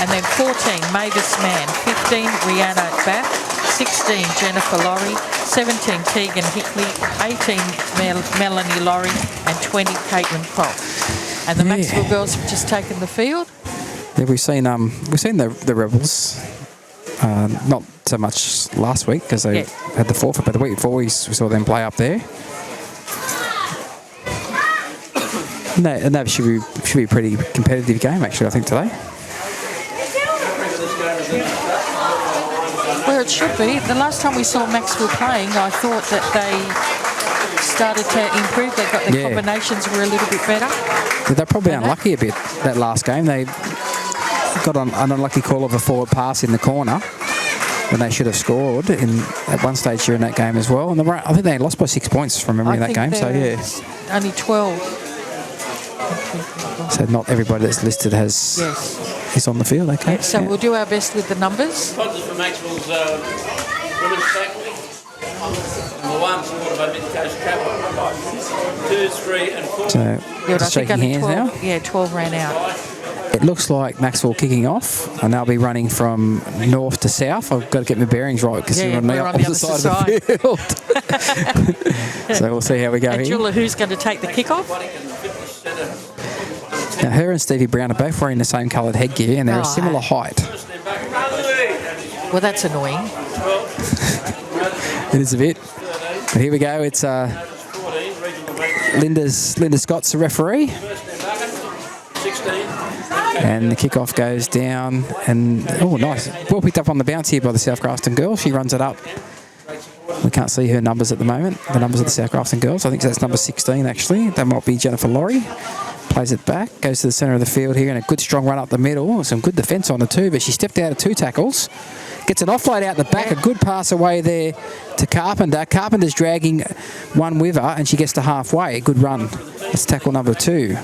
And then 14, Mavis Mann. 15, Rihanna Bath. 16, Jennifer Laurie. 17, Keegan Hickley. 18, Melanie Laurie. And 20, Caitlin Croft. And the Macksville girls have just taken the field. Yeah, we've seen the Rebels. Not so much last week because they had the forfeit, but the week before we saw them play up there. And that should be a pretty competitive game, actually, I think, today. Well, it should be. The last time we saw Macksville playing, I thought that they started to improve. They got their combinations were a little bit better. Yeah, they're probably unlucky a bit that last game. They got an unlucky call of a forward pass in the corner when they should have scored at one stage during that game as well. And I think they lost by 6 points from memory in that game. So only 12. So not everybody that's listed is on the field. Okay. So we'll do our best with the numbers. Sponsors for Macksville's women's tackling. Number 1, supported by Mid-Coast Travel. 2, 3 and 4. So just shaking hands 12, now. Yeah, 12 ran out. It looks like Macksville kicking off, and they'll be running from north to south. I've got to get my bearings right because you're on the opposite side of the field. So we'll see how we go here. Julia, who's going to take the kickoff? Now, her and Stevie Brown are both wearing the same coloured headgear, and they're a similar height. Well, that's annoying. It is a bit. But here we go. It's Linda Scott's the referee. And the kickoff goes down, and nice. Well picked up on the bounce here by the Sth Grafton girl. She runs it up. We can't see her numbers at the moment, the numbers of the Sth Grafton girls. I think that's number 16, actually. That might be Jennifer Laurie. Plays it back, goes to the centre of the field here, and a good strong run up the middle. Some good defence on the two, but she stepped out of 2 tackles. Gets an offload out the back, a good pass away there to Carpenter. Carpenter's dragging one with her, and she gets to halfway. A good run. That's tackle number 2.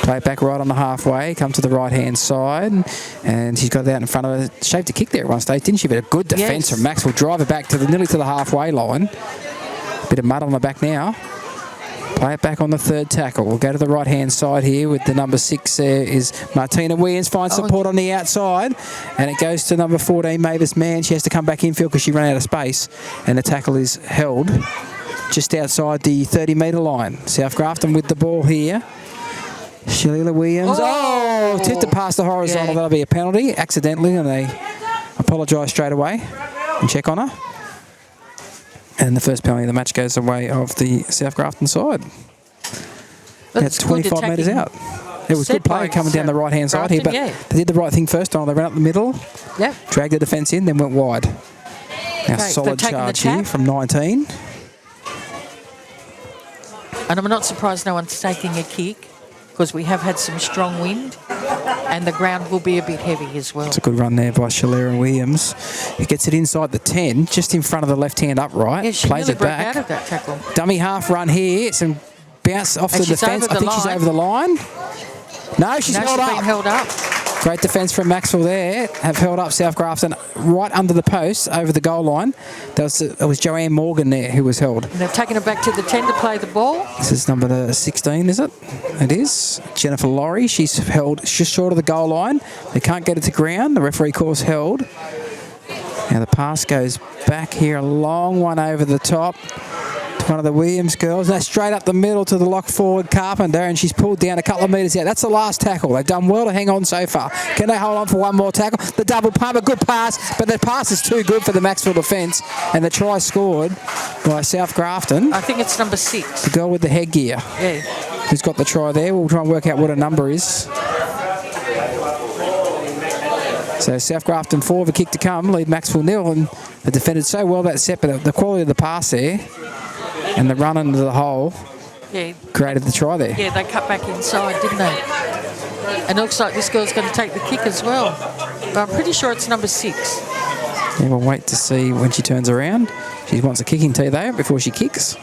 Play it back right on the halfway, come to the right-hand side, and she's got it out in front of her. Shaved a kick there at one stage, didn't she? But a good defence from Max will drive her back to nearly to the halfway line. Bit of mud on the back now. Play it back on the 3rd tackle. We'll go to the right-hand side here with the number 6 there is Martina Williams. Finds support on the outside, and it goes to number 14, Mavis Mann. She has to come back infield because she ran out of space, and the tackle is held just outside the 30-metre line. Sth Grafton with the ball here. Shalila Williams. Tipped it past the horizontal. That'll be a penalty accidentally, and they apologise straight away and check on her. And the first penalty of the match goes the way of the Sth Grafton side. That's 25 metres out. It was good play coming down the right-hand side here, but they did the right thing first time. They ran up the middle, dragged the defence in, then went wide. Now solid charge here from 19. And I'm not surprised no one's taking a kick, because we have had some strong wind and the ground will be a bit heavy as well. It's a good run there by Shalera Williams. He gets it inside the 10, just in front of the left-hand upright. Yeah, she plays really it broke back. out of that tackle. Dummy half run here. Some bounce off the defence. I think she's over the line. No, she's held up. Been held up. Great defence from Macksville there. Have held up Sth Grafton right under the post over the goal line. It was Joanne Morgan there who was held. And they've taken it back to the 10 to play the ball. This is number 16, is it? It is. Jennifer Laurie. She's held just short of the goal line. They can't get it to ground. The referee calls held. Now the pass goes back here. A long one over the top. One of the Williams girls. Now straight up the middle to the lock forward Carpenter, and she's pulled down a couple of metres out. That's the last tackle. They've done well to hang on so far. Can they hold on for one more tackle? The double pump, a good pass, but the pass is too good for the Macksville defence, and the try scored by Sth Grafton. I think it's number 6. The girl with the headgear. Yeah. Who's got the try there. We'll try and work out what her number is. So Sth Grafton 4 with a kick to come, lead Macksville 0, and they defended so well that set, but the quality of the pass there and the run into the hole created the try there. Yeah, they cut back inside, didn't they? And it looks like this girl's going to take the kick as well. But I'm pretty sure it's number 6. Yeah, we'll wait to see when she turns around. She wants a kicking tee though before she kicks.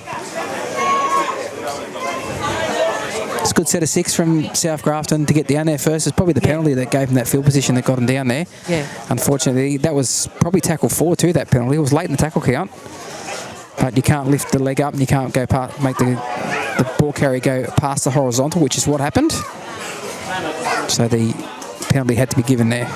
It's a good set of 6 from Sth Grafton to get down there first. It's probably the penalty that gave them that field position that got them down there. Yeah. Unfortunately, that was probably tackle 4 too, that penalty. It was late in the tackle count. But you can't lift the leg up and you can't go past, make the ball carrier go past the horizontal, which is what happened. So the Penalty had to be given there.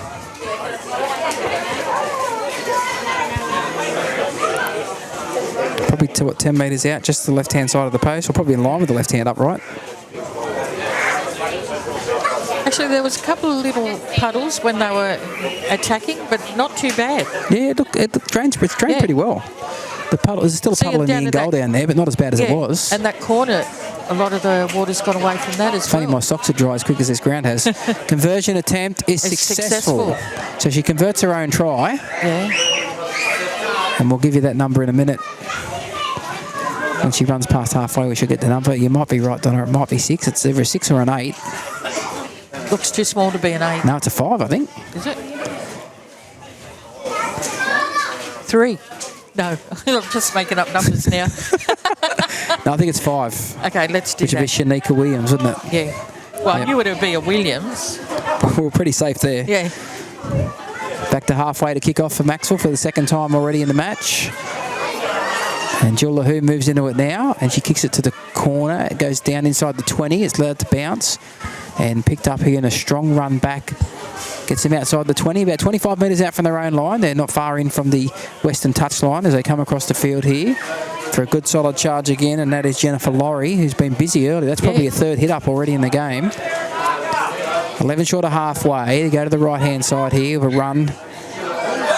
Probably to 10 metres out, just to the left-hand side of the post, or probably in line with the left hand upright. Actually, there was a couple of little puddles when they were attacking, but not too bad. Yeah, look, it drains pretty well. The puddle, there's still a puddle in the end goal down there, but not as bad as it was. And that corner, a lot of the water's gone away from that as Funny, well. my socks are dry as quick as this ground has. Conversion attempt is successful. So she converts her own try. Yeah. And we'll give you that number in a minute. When she runs past halfway, we should get the number. You might be right, Donna. It might be 6. It's either a 6 or an 8. Looks too small to be an 8. No, it's a 5, I think. Is it? 3. No, I'm just making up numbers now. No, I think it's 5. Okay, let's do Which would be Shanika Williams, wouldn't it? Yeah. Well, I knew it would be a Williams. We're pretty safe there. Yeah. Back to halfway to kick off for Macksville for the second time already in the match. And Jill Lahoo moves into it now, and she kicks it to the corner. It goes down inside the 20. It's allowed to bounce. And picked up here in a strong run back. Gets them outside the 20, about 25 metres out from their own line. They're not far in from the western touchline as they come across the field here for a good solid charge again, and that is Jennifer Laurie, who's been busy early. That's probably a third hit up already in the game. 11 short of halfway. They go to the right-hand side here with a run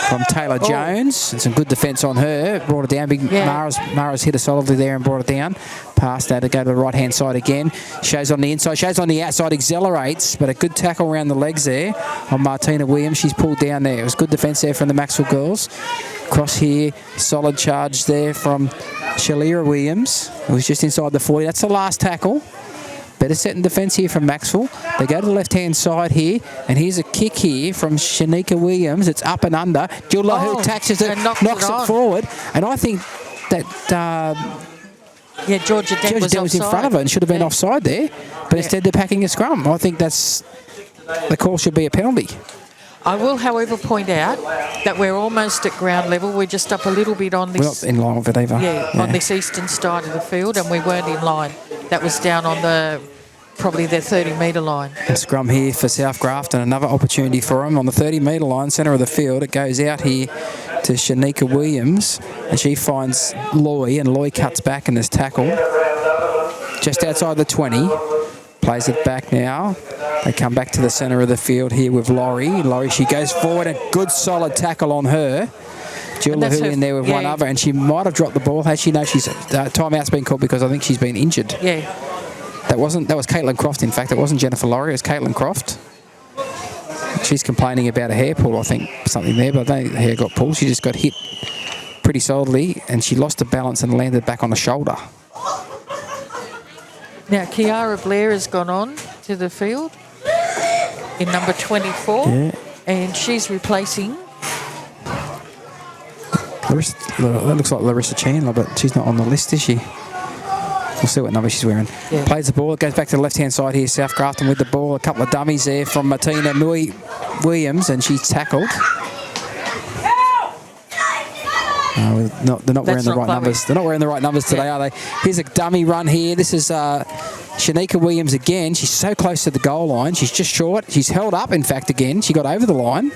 from Taylor Jones, and some good defence on her. Brought it down. Mara's hit her solidly there and brought it down. Past that to go to the right-hand side again. Shows on the inside, shows on the outside, accelerates, but a good tackle around the legs there on Martina Williams. She's pulled down there. It was good defence there from the Macksville girls. Cross here, solid charge there from Shalira Williams. It was just inside the 40. That's the last tackle. Better set in defence here from Macksville. They go to the left-hand side here, and here's a kick here from Shanika Williams. It's up and under. Jill Lahoo taxes it, knocks it forward. And I think that Georgia Dent was in front of her and should have been offside there. But instead they're packing a scrum. I think the call should be a penalty. I will, however, point out that we're almost at ground level. We're just up a little bit on this. We're not in line with it either. On this eastern side of the field, and we weren't in line. That was down on probably their 30-metre line. A scrum here for Sth Grafton. Another opportunity for them on the 30-metre line, centre of the field. It goes out here to Shanika Williams, and she finds Loy, and Loy cuts back and is tackled just outside the 20. Plays it back now. They come back to the centre of the field here with Laurie. Laurie, she goes forward, a good solid tackle on her. Jill Lahoo in there with one other, and she might have dropped the ball. Has she? No, she's timeout's been called because I think she's been injured. Yeah. That was Caitlin Croft, in fact. It wasn't Jennifer Laurie, it was Caitlin Croft. She's complaining about a hair pull, I think, something there, but I don't think the hair got pulled. She just got hit pretty solidly, and she lost her balance and landed back on the shoulder. Now, Kiara Blair has gone on to the field in number 24, and she's replacing... That looks like Larissa Chandler, but she's not on the list, is she? We'll see what number she's wearing. Yeah. Plays the ball. It goes back to the left-hand side here. Sth Grafton with the ball. A couple of dummies there from Martina Williams, and she's tackled. They're not wearing the right numbers. They're not wearing the right numbers today, are they? Here's a dummy run here. This is Shanika Williams again. She's so close to the goal line. She's just short. She's held up, in fact, again. She got over the line.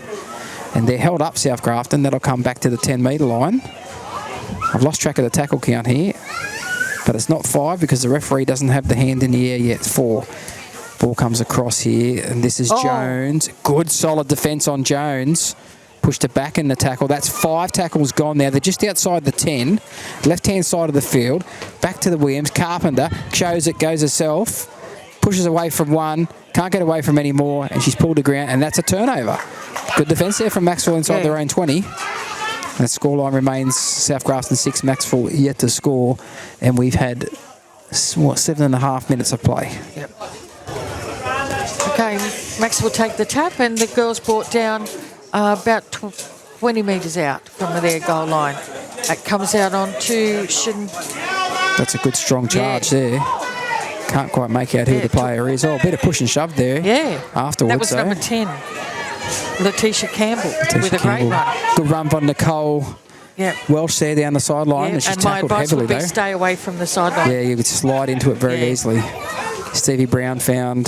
And they're held up, Sth Grafton. That'll come back to the 10-metre line. I've lost track of the tackle count here. But it's not 5 because the referee doesn't have the hand in the air yet. 4. Ball comes across here, and this is Jones. Good, solid defence on Jones. Pushed it back in the tackle. That's 5 tackles gone now. They're just outside the 10. Left-hand side of the field. Back to the Williams. Carpenter shows it, goes herself. Pushes away from one. Can't get away from any more, and she's pulled to ground, and that's a turnover. Good defence there from Macksville inside their own 20. And the scoreline remains Sth Grafton 6, Macksville yet to score. And we've had, 7.5 minutes of play. Yep. Okay, Macksville take the tap, and the girls brought down about 20 metres out from their goal line. It comes out onto That's a good strong charge there. Can't quite make out who the player is. A bit of push and shove there. Yeah. Afterwards, that was number 10. Letitia Campbell with a great run. Good run by Nicole Welsh there down the sideline. And she's tackled heavily, though. Stay away from the sideline. Yeah, you could slide into it very easily. Stevie Brown found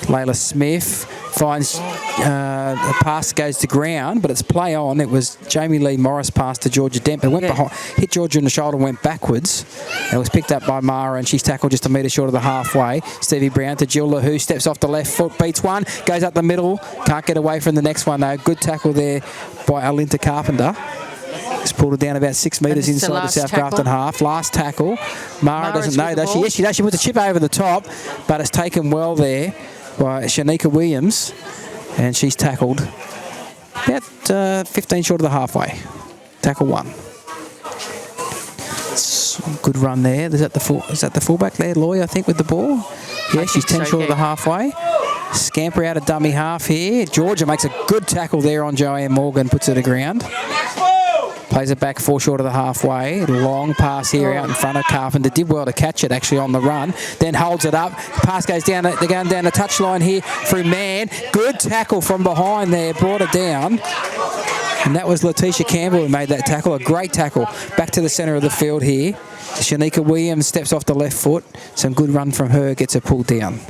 Layla Smith. finds the pass goes to ground, but it's play on. It was Jamie Lee Morris pass to Georgia Dent, but went behind, hit Georgia in the shoulder and went backwards. It was picked up by Mara, and she's tackled just a metre short of the halfway. Stevie Brown to Jill LaHoo, steps off the left foot, beats one, goes up the middle, can't get away from the next one though. Good tackle there by Alinta Carpenter. Just pulled it down about 6 metres inside the South Grafton half. Last tackle. Mara doesn't know, does she? Yes, she does. She puts a chip over the top, but it's taken well there by Shanika Williams, and she's tackled about 15 short of the halfway. Tackle 1. Good run there. Is that the fullback there, Loy, I think, with the ball? Yeah, she's 10 short of the halfway. Scamper out a dummy half here. Georgia makes a good tackle there on Joanne Morgan, puts it to ground. Plays it back 4 short of the halfway. Long pass here out in front of Carpenter. Did well to catch it actually on the run. Then holds it up. Pass goes down. They're going down the touchline here through Mann. Good tackle from behind there. Brought it down. And that was Letitia Campbell who made that tackle. A great tackle. Back to the centre of the field here. Shanika Williams steps off the left foot. Some good run from her. Gets her pulled down.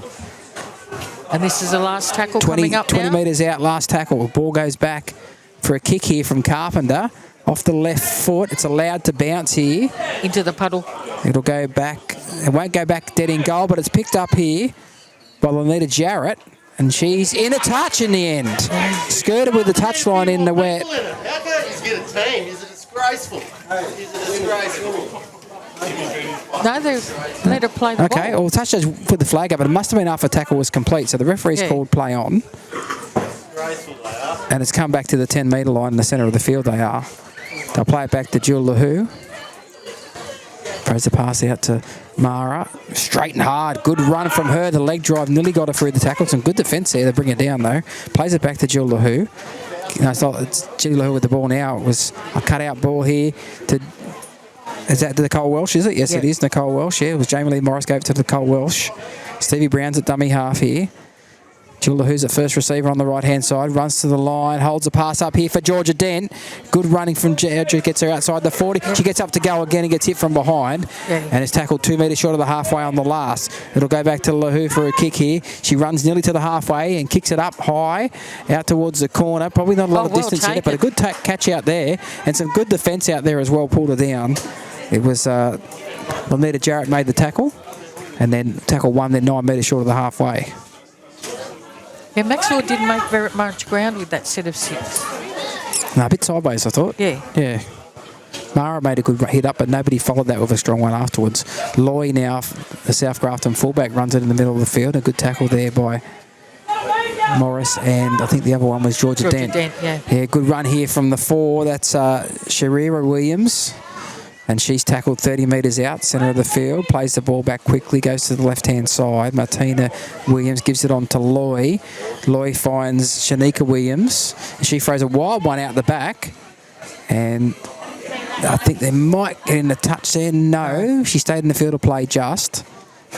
And this is the last tackle coming up 20 now? metres out. Last tackle. Ball goes back for a kick here from Carpenter. Off the left foot. It's allowed to bounce here. Into the puddle. It'll go back. It won't go back dead in goal, but it's picked up here by Lanita Jarrett. And she's in a touch in the end. Skirted with the touchline in the wet. How can't you get a team? Is it disgraceful? Is it disgraceful? No, they let her play the ball. Okay, well, Touch does put the flag up, but it must have been after tackle was complete. So the referee's called play on. And it's come back to the 10-metre line in the centre of the field they are. They'll play it back to Jill LaHoo. Throws the pass out to Mara. Straight and hard. Good run from her. The leg drive nearly got her through the tackle. Some good defence there. They bring it down, though. Plays it back to Jill LaHoo. No, it's Jill LaHoo with the ball now. It was a cut-out ball here to... Is that to Nicole Welsh, is it? Yes, it is. Nicole Welsh, yeah. It was Jamie Lee Morris gave it to Nicole Welsh. Stevie Brown's at dummy half here. Jill LaHoo's at first receiver on the right-hand side. Runs to the line. Holds a pass up here for Georgia Dent. Good running from Georgia. Gets her outside the 40. She gets up to go again and gets hit from behind. And is tackled 2 metres short of the halfway on the last. It'll go back to LaHoo for a kick here. She runs nearly to the halfway and kicks it up high out towards the corner. Probably not a lot of distance in it, but a good catch out there. And some good defence out there as well. Pulled her down. It was Lanita Jarrett made the tackle. And then tackle 1, then 9 metres short of the halfway. Yeah, Macksville didn't make very much ground with that set of 6. No, a bit sideways, I thought. Yeah. Mara made a good hit up, but nobody followed that with a strong one afterwards. Loy now, the Sth Grafton fullback, runs it in the middle of the field. A good tackle there by Morris, and I think the other one was Georgia Dent. Yeah, good run here from the 4. That's Sharira Williams. And she's tackled 30 metres out, centre of the field. Plays the ball back quickly, goes to the left-hand side. Martina Williams gives it on to Loy. Loy finds Shanika Williams. And she throws a wild one out the back. And I think they might get in the touch there. No, she stayed in the field to play just.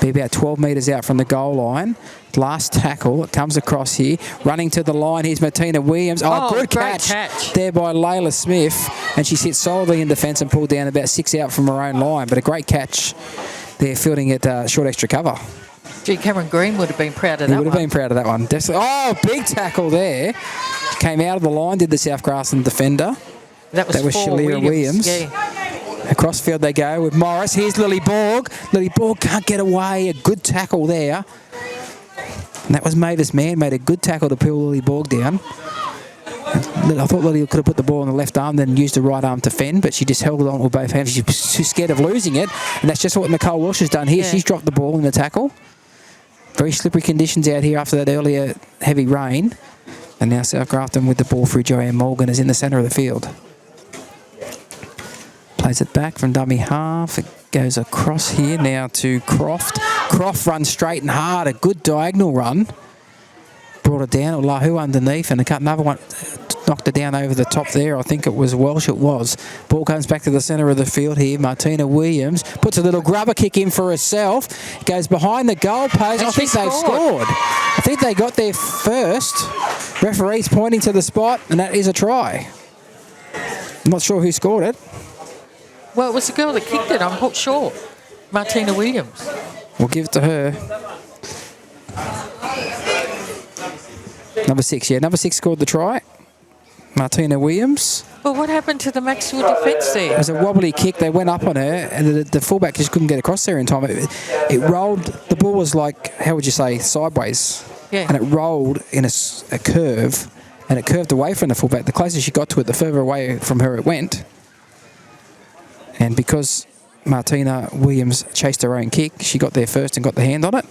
Be about 12 metres out from the goal line. Last tackle. It comes across here. Running to the line. Here's Martina Williams. Good catch there by Layla Smith. And she sits solidly in defence and pulled down about 6 out from her own line. But a great catch there, fielding it short extra cover. Gee, Cameron Green would have been proud of that one. He would have been proud of that one. Definitely. Oh, big tackle there. Came out of the line, did the Sth Grafton defender. That was Shalira Williams. Yeah. Across field they go with Morris. Here's Lily Borg. Lily Borg can't get away. A good tackle there. And that was Mavis Mann. Made a good tackle to pull Lily Borg down. I thought Lily could have put the ball on the left arm, then used the right arm to fend, but she just held it on with both hands. She was too scared of losing it. And that's just what Nicole Welsh has done here. Yeah. She's dropped the ball in the tackle. Very slippery conditions out here after that earlier heavy rain. And now Sth Grafton with the ball through Joanne Morgan is in the centre of the field. Plays it back from dummy half. It goes across here now to Croft. Croft runs straight and hard. A good diagonal run. Brought it down. LaHoo underneath and another one knocked it down over the top there. I think it was Welsh. It was. Ball comes back to the centre of the field here. Martina Williams puts a little grubber kick in for herself. Goes behind the goal post. I think they've scored. I think they got there first. Referee's pointing to the spot, and that is a try. I'm not sure who scored it. Well, it was the girl that kicked it, I'm not sure. Martina Williams. We'll give it to her. Number 6, yeah. Number 6 scored the try. Martina Williams. Well, what happened to the Macksville defence It there? was a wobbly kick. They went up on her, and the fullback just couldn't get across there in time. It rolled. The ball was like, how would you say, sideways. Yeah. And it rolled in a curve, and it curved away from the fullback. The closer she got to it, the further away from her it went. And because Martina Williams chased her own kick, she got there first and got the hand on it.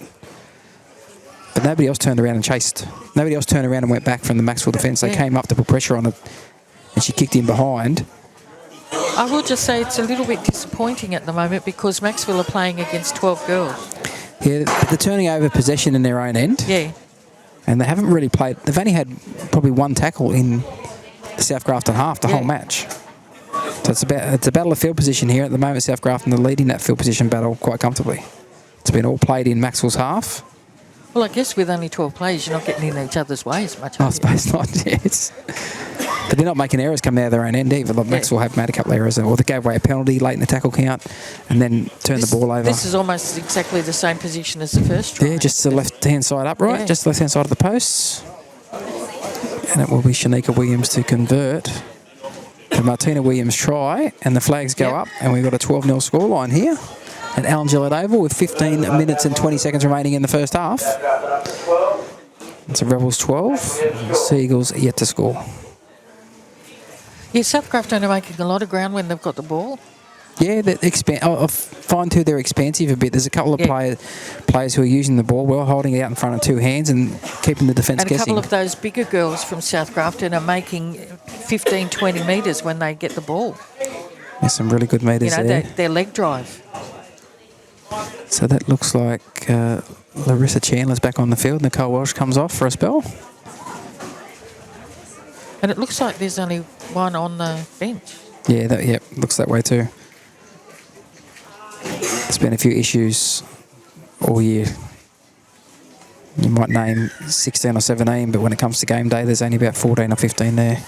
But nobody else turned around and chased. Nobody else turned around and went back from the Macksville defence. They came up to put pressure on it, and she kicked in behind. I will just say it's a little bit disappointing at the moment because Macksville are playing against 12 girls. Yeah, they're turning over possession in their own end. Yeah. And they haven't really played. They've only had probably one tackle in the Sth Grafton half the whole match. So it's a battle of field position here at the moment. Sth Grafton are leading that field position battle quite comfortably. It's been all played in Macksville's half. Well, I guess with only 12 players, you're not getting in each other's way as much. I suppose not, yes. But they're not making errors coming out of their own end either. Like Macksville have made a couple of errors, or they gave away a penalty late in the tackle count and then turned the ball over. This is almost exactly the same position as the first try. Yeah, just the left-hand side upright, Yeah. just the left-hand side of the posts. And it will be Shanika Williams to convert the Martina Williams try, and the flags go up, and we've got a 12-0 scoreline here at Alan Gillett Oval with 15 minutes and 20 seconds remaining in the first half. It's a Rebels 12, Seagulls yet to score. Yeah, Sth Grafton are making a lot of ground when they've got the ball. Yeah, I find too they're expansive a bit. There's a couple of players who are using the ball well, holding it out in front of two hands and keeping the defence guessing. And a couple of those bigger girls from Sth Grafton are making 15, 20 metres when they get the ball. There's some really good metres there. Their leg drive. So that looks like Larissa Chandler's back on the field. Nicole Welsh comes off for a spell. And it looks like there's only one on the bench. Yeah, looks that way too. There's been a few issues all year. You might name 16 or 17, but when it comes to game day, there's only about 14 or 15 there.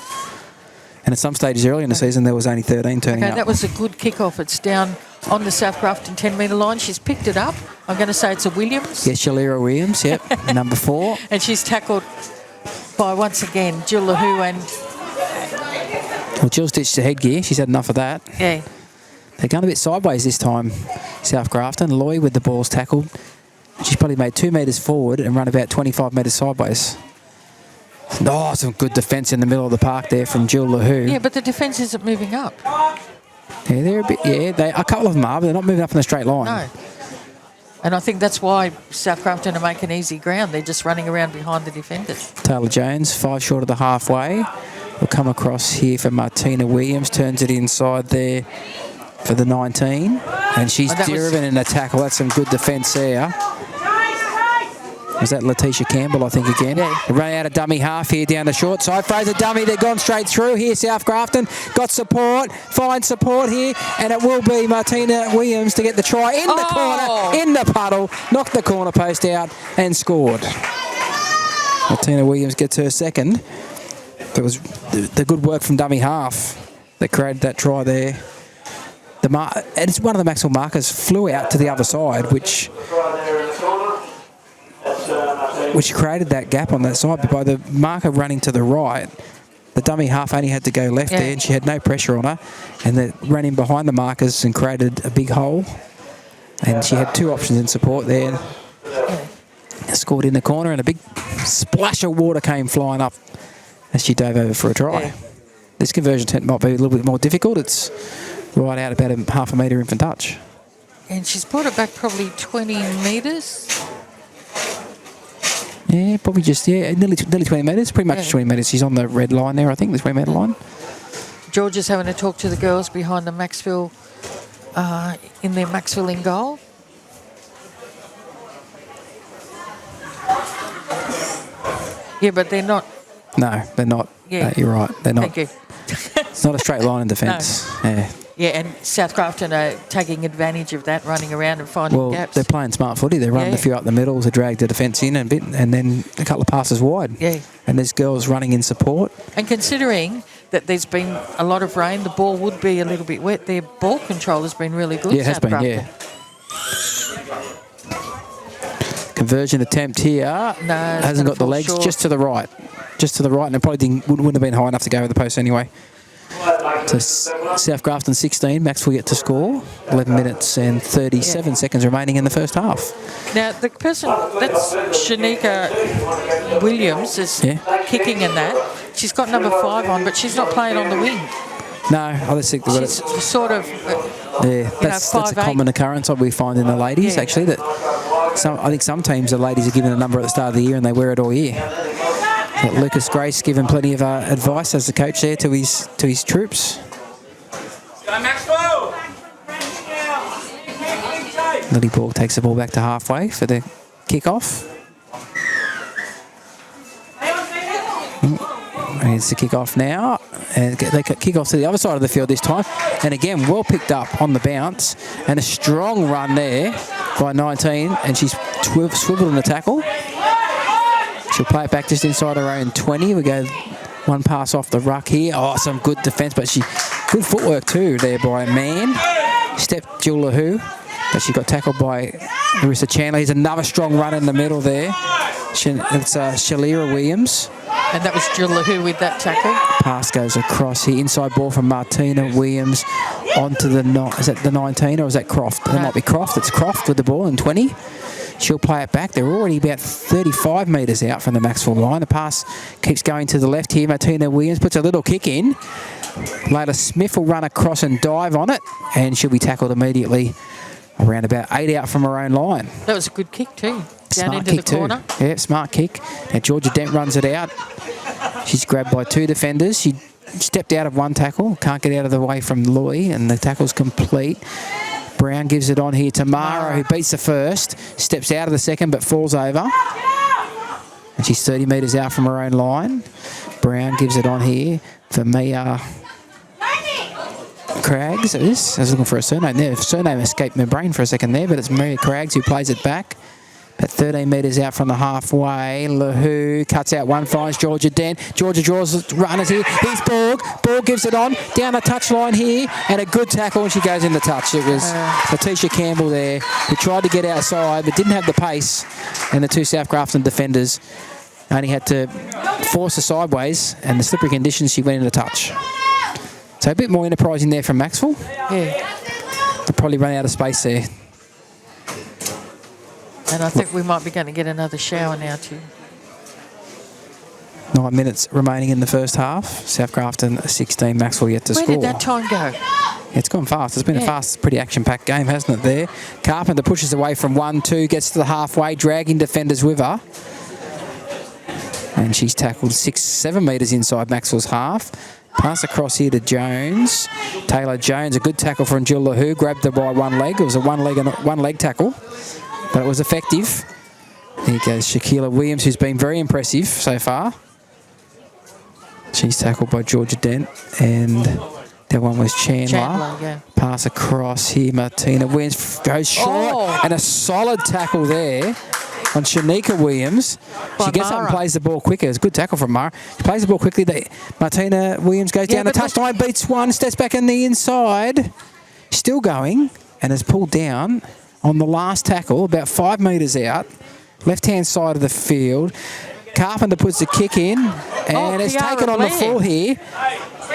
And at some stages early in the season, there was only 13 turning up. That was a good kickoff. It's down on the Sth Grafton 10-metre line. She's picked it up. I'm going to say it's a Williams. Yes, Shalira Williams, yep, number 4. And she's tackled by, once again, Jill Lahoo and... Well, Jill stitched the headgear. She's had enough of that. Yeah. They're going a bit sideways this time, Sth Grafton. Loy with the ball's tackled. She's probably made 2 metres forward and run about 25 metres sideways. Oh, some good defence in the middle of the park there from Jill Lahoo. Yeah, but the defence isn't moving up. Yeah, they're a bit. Yeah, a couple of them are, but they're not moving up in a straight line. No. And I think that's why Sth Grafton are making easy ground. They're just running around behind the defenders. Taylor Jones, 5 short of the halfway. Will come across here for Martina Williams. Turns it inside there for the 19. And she's driven in a tackle. That's some good defence there. Was that Letitia Campbell, I think, again? Yeah. They run out of dummy half here down the short side. Fraser dummy, they've gone straight through here. Sth Grafton got support, finds support here, and it will be Martina Williams to get the try in the corner, in the puddle, knocked the corner post out and scored. Martina Williams gets her second. It was the good work from dummy half that created that try there. And it's one of the Macksville markers flew out to the other side, which created that gap on that side. But by the marker running to the right, the dummy half only had to go left there, and she had no pressure on her. And they ran in behind the markers and created a big hole. And she had 2 options in support there. Scored in the corner, and a big splash of water came flying up as she dove over for a try. Yeah. This conversion attempt might be a little bit more difficult. It's right out about half a metre in from touch. And she's brought it back probably 20 metres. Yeah, probably just, nearly 20 metres, pretty much 20 metres. She's on the red line there, I think, the 20 metre line. George is having to talk to the girls behind the Macksville, in their Macksville in goal. Yeah, but they're not. No, they're not. Yeah. You're right. They're not. Thank you. It's not a straight line in defence. No. Yeah. Yeah, and Sth Grafton are taking advantage of that, running around and finding gaps. They're playing smart footy. They're running a few up the middle to drag the defence in a bit, and then a couple of passes wide. Yeah. And there's girls running in support. And considering that there's been a lot of rain, the ball would be a little bit wet. Their ball control has been really good. Yeah, it has been, yeah. Conversion attempt here. No, hasn't got the legs, short. just to the right. just to the right, and it probably wouldn't have been high enough to go over the post anyway. So Sth Grafton 16, Macksville yet to score. 11 minutes and 37 seconds remaining in the first half. Now, the person, that's Shanika Williams, is kicking in that. She's got number 5 on, but she's not playing on the wing. No, I just think She's sort of, that's a common occurrence that we find in the ladies, actually. That I think some teams, the ladies are given a number at the start of the year and they wear it all year. But Lucas Grace given plenty of advice as the coach there to his troops. Go Macksville! Lily Borg takes the ball back to halfway for the kickoff. It's the kick-off now, and they kick off to the other side of the field this time. And again, well picked up on the bounce, and a strong run there by 19, and she's swiveled in the tackle. She'll play it back just inside her own 20. We go one pass off the ruck here. Oh, some good defence, but good footwork too there by a man. Stepped Jill Lahoo, but she got tackled by Marissa Chandler. Here's another strong run in the middle there. It's Shalira Williams. And that was Jill Lahoo with that tackle. Pass goes across here. Inside ball from Martina Williams onto the... Is that the 19 or is that Croft? That might be Croft. It's Croft with the ball in 20. She'll play it back. They're already about 35 metres out from the Macksville line. The pass keeps going to the left here. Martina Williams puts a little kick in. Layla Smith will run across and dive on it, and she'll be tackled immediately around about 8 out from her own line. That was a good kick too. Down Smart into kick the corner. too. Yeah, smart kick. Now Georgia Dent runs it out. She's grabbed by 2 defenders. She stepped out of one tackle. Can't get out of the way from Loy, and the tackle's complete. Brown gives it on here to Mara, who beats the first. Steps out of the second, but falls over. And she's 30 metres out from her own line. Brown gives it on here for Mia Craggs. I was looking for a surname there. Surname escaped my brain for a second there, but it's Mia Craggs who plays it back. At 13 metres out from the halfway, Lahoo cuts out one, finds Georgia Dent. Georgia draws runners here. Here's Borg. Borg gives it on down the touchline here, and a good tackle, and she goes in the touch. It was Letitia Campbell there who tried to get outside but didn't have the pace, and the 2 Sth Grafton defenders only had to force her sideways, and the slippery conditions, she went in the touch. So a bit more enterprising there from Macksville. Yeah. They'll probably run out of space there. And I think we might be going to get another shower now too. 9 minutes remaining in the first half. Sth Grafton 16, Macksville yet to score. Where did that time go? It's gone fast. It's been a fast, pretty action-packed game, hasn't it, there? Carpenter pushes away from 1-2, gets to the halfway, dragging defenders with her. And she's tackled 6-7 metres inside Macksville's half. Pass across here to Jones. Taylor Jones, a good tackle from Jill Lahoo, grabbed her by one leg. It was a one leg tackle, but it was effective. There goes Shaquila Williams, who's been very impressive so far. She's tackled by Georgia Dent, and that one was Chandler. Pass across here, Martina Williams goes short, and a solid tackle there on Shanika Williams. She gets up and plays the ball quicker. It's a good tackle from Mara. She plays the ball quickly. Martina Williams goes down the touchline, beats one, steps back in the inside. Still going, and is pulled down on the last tackle, about 5 metres out, left-hand side of the field. Carpenter puts the kick in, and it's taken on the full here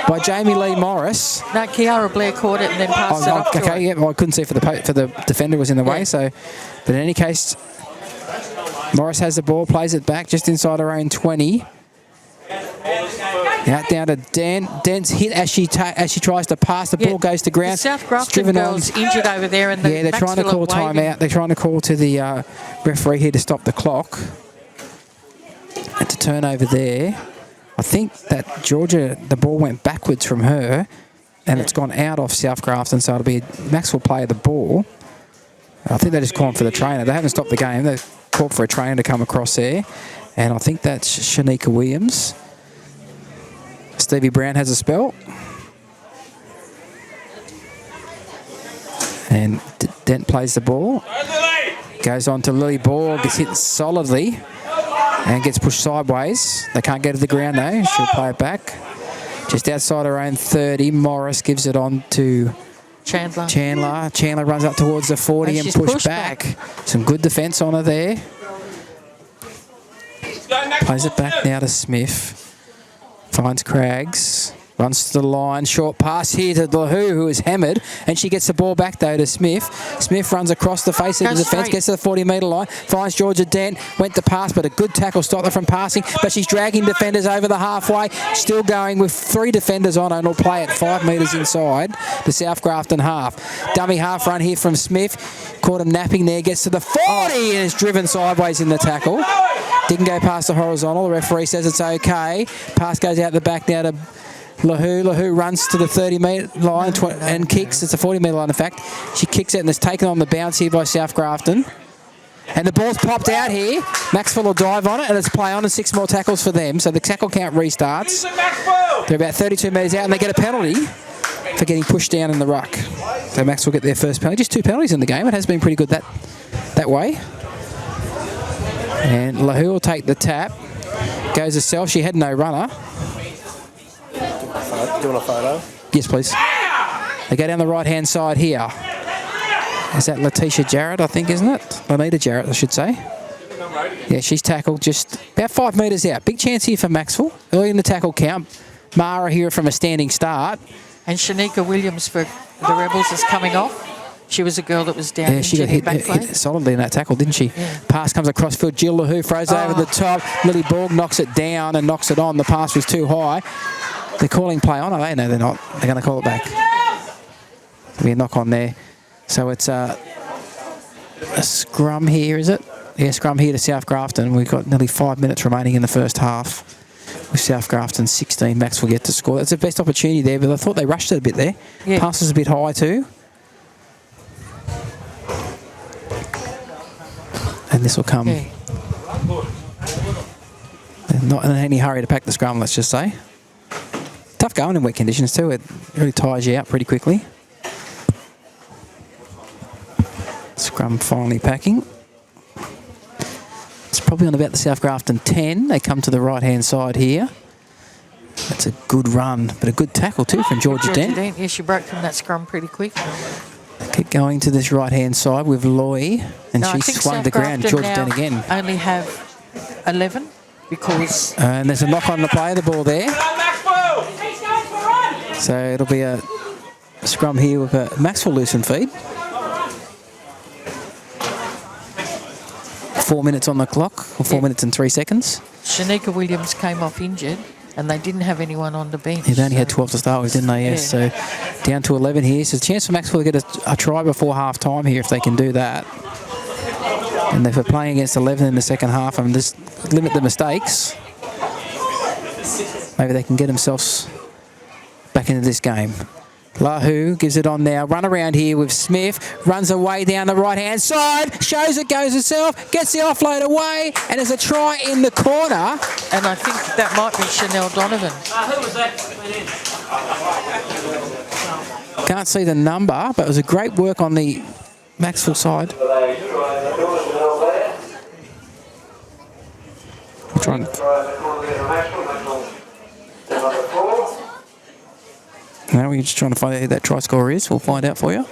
by Jamie Lee Morris. No, Kiara Blair caught it and then passed it off to her. Yeah, I couldn't see for the defender was in the way. So, but in any case, Morris has the ball, plays it back just inside her own 20. Out down to Dent. Dent's hit as she tries to pass. The ball goes to ground. The Sth Grafton girls injured over there, and they're trying to call timeout. They're trying to call to the referee here to stop the clock and to turn over there. I think that Georgia, the ball went backwards from her, and it's gone out off Sth Grafton, so it'll be Macksville play the ball. I think they're just calling for the trainer. They haven't stopped the game. They've called for a trainer to come across there, and I think that's Shanika Williams. Stevie Brown has a spell. And Dent plays the ball. Goes on to Lily Borg, gets hit solidly and gets pushed sideways. They can't get to the ground though. She'll play it back. Just outside her own 30, Morris gives it on to Chandler. Chandler runs up towards the 40 and pushed back. Some good defence on her there. Plays it back now to Smith. Finds Craggs. Runs to the line. Short pass here to Lahu, who is hammered. And she gets the ball back, though, to Smith. Smith runs across the face of the defence. Gets to the 40-metre line. Finds Georgia Dent. Went to pass, but a good tackle stopped her from passing. But she's dragging defenders over the halfway. Still going with 3 defenders on her. And will play it 5 metres inside the Sth Grafton half. Dummy half run here from Smith. Caught him napping there. Gets to the 40 and is driven sideways in the tackle. Didn't go past the horizontal. The referee says it's okay. Pass goes out the back now to Lahu. Lahu runs to the 30-metre line and kicks. It's a 40-metre line, in fact. She kicks it and is taken on the bounce here by Sth Grafton. And the ball's popped out here. Macksville will dive on it and it's play on and 6 more tackles for them. So the tackle count restarts. They're about 32 metres out and they get a penalty for getting pushed down in the ruck. So Macksville get their first penalty. Just 2 penalties in the game. It has been pretty good that way. And Lahu will take the tap. Goes herself. She had no runner. Do you want a photo? Yes, please. They go down the right-hand side here. Is that Letitia Jarrett, I think, isn't it? Lanita Jarrett, I should say. Yeah, she's tackled just about 5 metres out. Big chance here for Macksville. Early in the tackle count. Mara here from a standing start. And Shanika Williams for the Rebels is coming off. She was a girl that was down. Yeah, she got hit solidly in that tackle, didn't she? Yeah. Pass comes across field. Jill Lahu throws over the top. Lily Borg knocks it down and knocks it on. The pass was too high. They're calling play on, are they? No, they're not. They're going to call it back. There'll be a knock on there. So it's a scrum here, is it? Yeah, scrum here to Sth Grafton. We've got nearly 5 minutes remaining in the first half. With Sth Grafton 16, Max will get to score. That's the best opportunity there, but I thought they rushed it a bit there. Yeah. Pass was a bit high too. And this will come. Yeah. They're not in any hurry to pack the scrum, let's just say. Tough going in wet conditions too. It really tires you out pretty quickly. Scrum finally packing. It's probably on about the Sth Grafton 10. They come to the right-hand side here. That's a good run, but a good tackle too from Georgia Dent. Yeah, she broke from that scrum pretty quick. They keep going to this right-hand side with Loy, and she swung the ground. Georgia Dent again. Only have 11 because... and there's a knock on the play of the ball there. So it'll be a scrum here with a Macksville loose and feed. 4 minutes on the clock, or 4 minutes and 3 seconds. Shanika Williams came off injured, and they didn't have anyone on the bench. They only had 12 to start with, didn't they? Yes. Yeah. So down to 11 here. So a chance for Macksville to get a try before half-time here if they can do that. And if they're playing against 11 in the second half and just limit the mistakes, maybe they can get themselves back into this game. Lahu gives it on now. Run around here with Smith. Runs away down the right-hand side. Shows it goes herself. Gets the offload away. And there's a try in the corner. And I think that might be Chanel Donovan. Who was that? Can't see the number, but it was a great work on the Macksville side. I'm trying Now we're just trying to find out who that try scorer is. We'll find out for you.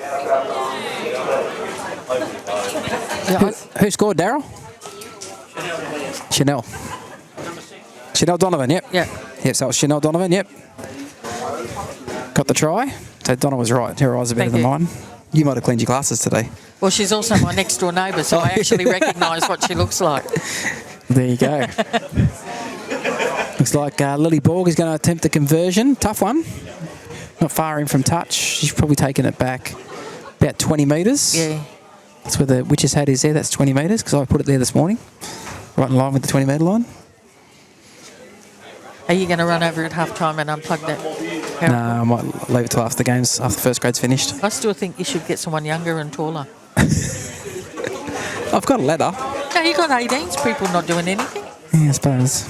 Who scored, Daryl? Chanel. Chanel Donovan, yep. Yeah. Yep, so it was Chanel Donovan, yep. Got the try. So Donna was right. Her eyes are better than mine. You might have cleaned your glasses today. Well, she's also my next door neighbour, so I actually recognise what she looks like. There you go. Looks like Lily Borg is going to attempt the conversion. Tough one. Not far in from touch. She's probably taken it back about 20 metres. Yeah. That's where the witch's hat is there. That's 20 metres because I put it there this morning. Right in line with the 20-metre line. Are you going to run over at half-time and unplug that? No, I might leave it till after the games, after the first grade's finished. I still think you should get someone younger and taller. I've got a ladder. No, you got 18s, people not doing anything. Yeah, I suppose.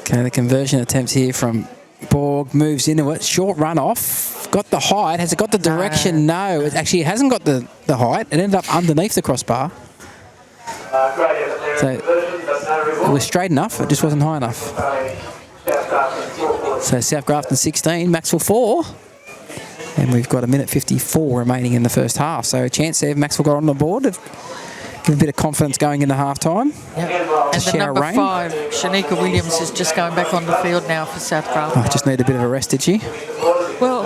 Okay, the conversion attempt here from Borg, moves into it. Short run off. Got the height. Has it got the direction? No. It actually hasn't got the height. It ended up underneath the crossbar. So it was straight enough. It just wasn't high enough. So Sth Grafton 16, Macksville 4. And we've got 1:54 remaining in the first half. So a chance there if Macksville got on the board. Give a bit of confidence going into half-time. Yep. And the shower number rain. 5, Shanika Williams, is just going back on the field now for Sth Grafton. Oh, just need a bit of a rest, did she? Well,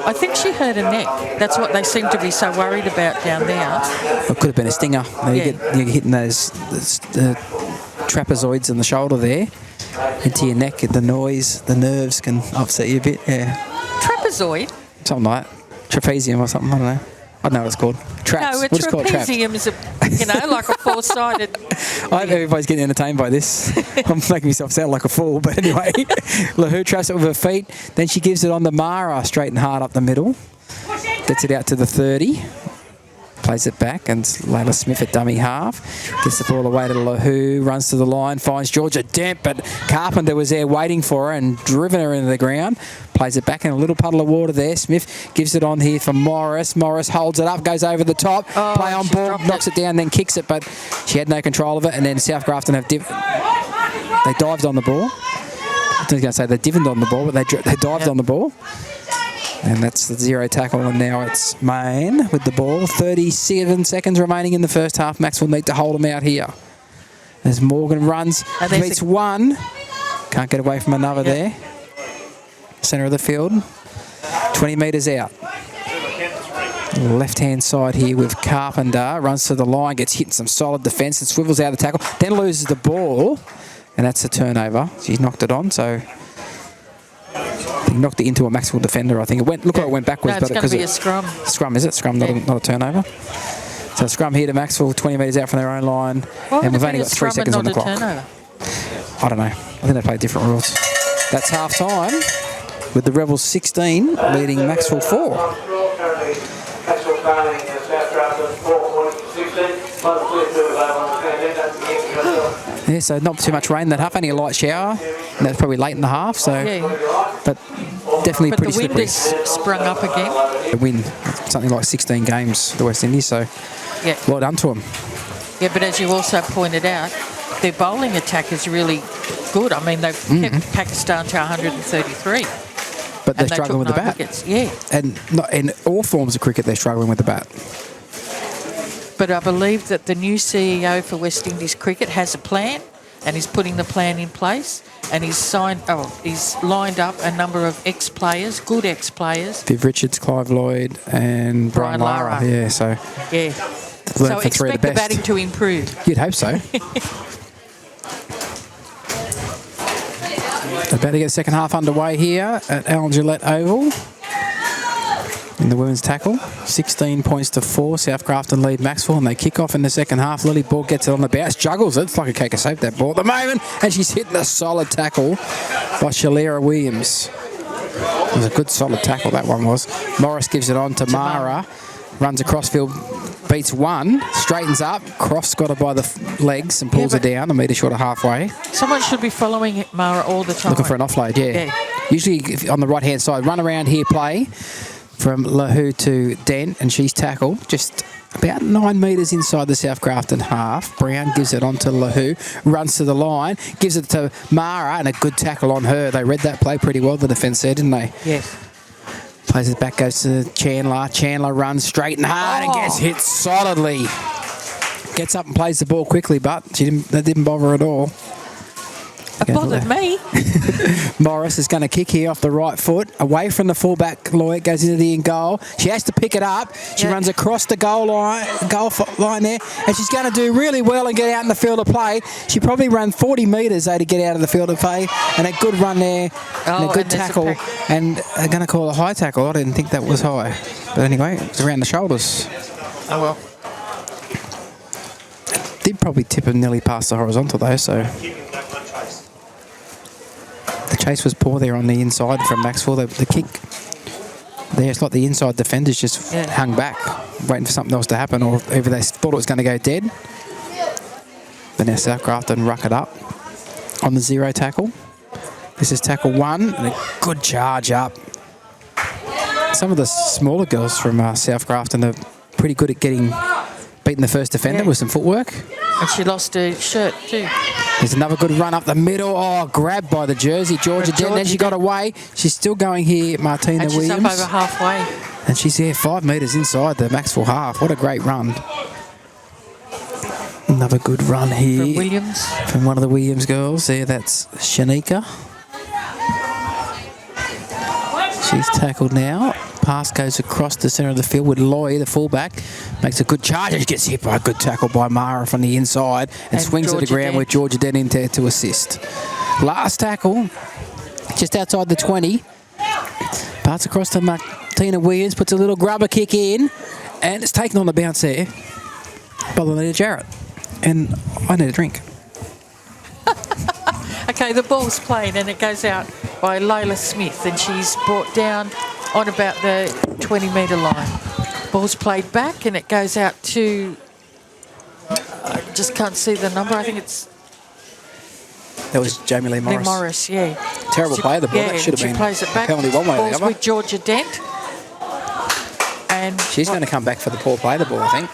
I think she hurt her neck. That's what they seem to be so worried about down there. It could have been a stinger. You get hitting those trapezoids in the shoulder there into your neck. The noise, the nerves can upset you a bit. Yeah, Trapezoid? something like that. Trapezium or something. I don't know. I don't know what it's called. Traps. No, a We'll just call it traps. trapezium is like a four-sided. I hope everybody's getting entertained by this. I'm making myself sound like a fool, but anyway. Lahu traps it with her feet. Then she gives it on to Mara, straight and hard up the middle. Gets it out to the 30. Plays it back, and Layla Smith at dummy half. Gets the ball away to Lahu, runs to the line, finds Georgia Dent, but Carpenter was there waiting for her and driven her into the ground. Plays it back in a little puddle of water there. Smith gives it on here for Morris. Morris holds it up, goes over the top. Play on ball, knocks it down, then kicks it, but she had no control of it. And then Sth Grafton they dived on the ball. I was going to say they divvied on the ball, but they dived on the ball. And that's the 0 tackle, and now it's Main with the ball. 37 seconds remaining in the first half. Macksville need to hold them out here. As Morgan runs, beats one. Can't get away from another there. Centre of the field. 20 metres out. Left-hand side here with Carpenter. Runs to the line, gets hit in some solid defence and swivels out of the tackle. Then loses the ball, and that's a turnover. She's knocked it on, so... He knocked it into a Macksville defender, I think. Looked like it went backwards. No, it's going to be a scrum. Scrum, is it? Scrum, not a turnover. So scrum here to Macksville, 20 metres out from their own line. And we've only got 3 seconds on the clock. Turnover? I don't know. I think they play different rules. That's half-time with the Rebels 16 leading Macksville 4. Yeah, so not too much rain that half, only a light shower. And that's probably late in the half, so but definitely pretty slippery. The wind has sprung up again. The wind, something like 16 games, the West Indies, so well done to them. Yeah, but as you also pointed out, their bowling attack is really good. I mean, they've kept Pakistan to 133. But they're struggling with the bat. Wickets. Yeah. And in all forms of cricket, they're struggling with the bat. But I believe that the new CEO for West Indies Cricket has a plan, and he's putting the plan in place, and he's lined up a number of ex-players, good ex-players. Viv Richards, Clive Lloyd, and Brian Lara. Yeah, so so expect the batting to improve. You'd hope so. About to get the second half underway here at Alan Gillette Oval. In the women's tackle, 16 points to 4. Sth Grafton lead Macksville, and they kick off in the second half. Lily Ball gets it on the bounce, juggles it. It's like a cake of soap, that ball at the moment, and she's hitting a solid tackle by Shalera Williams. It was a good solid tackle, that one was. Morris gives it on to Mara, runs across field, beats one, straightens up, Cross got her by the legs and pulls her down a metre short of halfway. Someone should be following Mara all the time. Looking for an offload, yeah. Usually if on the right-hand side, run around here, play from Lahu to Dent, and she's tackled just about 9 metres inside the Sth Grafton half. Brown gives it on to Lahu, runs to the line, gives it to Mara, and a good tackle on her. They read that play pretty well, the defence there, didn't they? Yes. Plays it back, goes to Chandler. Chandler runs straight and hard and gets hit solidly. Gets up and plays the ball quickly, but that didn't bother her at all. It bothered me. Morris is going to kick here off the right foot, away from the fullback. Lloyd goes into the in goal. She has to pick it up. She runs across the goal line there, and she's going to do really well and get out in the field of play. She probably ran 40 metres to get out of the field of play, and a good run there, and a good tackle, and they're going to call a high tackle. I didn't think that was high, but anyway, it was around the shoulders. Oh well. Did probably tip her nearly past the horizontal though, so. The chase was poor there on the inside from Macksville. The kick there, it's like the inside defenders just hung back, waiting for something else to happen, or either they thought it was going to go dead. But now Sth Grafton ruck it up on the 0 tackle. This is tackle 1, and a good charge up. Some of the smaller girls from Sth Grafton are pretty good at beating the first defender with some footwork. And she lost her shirt too. There's another good run up the middle. Oh, grabbed by the jersey. Georgia Dent. Then she got away. She's still going here, Martina Williams. And she's up over halfway. And she's here 5 metres inside the Macksville half. What a great run. Another good run here. From Williams. From one of the Williams girls there, that's Shanika. She's tackled now. Pass goes across the centre of the field with Loy, the fullback. Makes a good charge and she gets hit by a good tackle by Mara from the inside and swings to the ground with Georgia Den in there to assist. Last tackle, just outside the 20. Pass across to Martina Williams, puts a little grubber kick in, and it's taken on the bounce there by Lanita Jarrett. And I need a drink. Okay, the ball's played and it goes out by Layla Smith and she's brought down on about the 20-metre line. Ball's played back and it goes out to, I just can't see the number, I think it's... That was Jamie Lee Morris. Lee Morris, yeah. Terrible play of the ball. Yeah, that should have she been plays it back. penalty one way or the Ball's other. with Georgia Dent. And she's going to come back for the poor play of the ball, I think.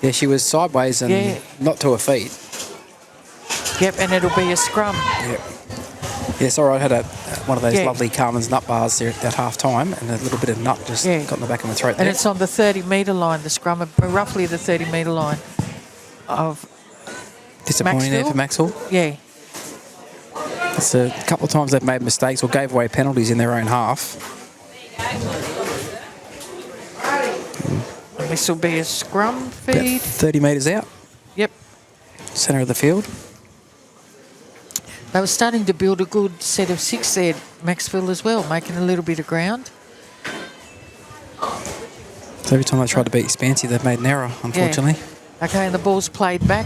Yeah, she was sideways and not to her feet. Yep, and it'll be a scrum. Yep. Yes, all right. Had one of those lovely Carmen's nut bars there at half time, and a little bit of nut just got in the back of my throat. And there. it's on the 30-metre line, the scrum, roughly the 30-metre line of disappointing there for Macksville. Yeah. It's a couple of times they've made mistakes or gave away penalties in their own half. And this will be a scrum feed. About 30 metres out. Yep. Centre of the field. They were starting to build a good set of six there, Macksville as well, making a little bit of ground. So every time they tried to beat Spancy, they've made an error, unfortunately. Yeah. Okay, and the ball's played back.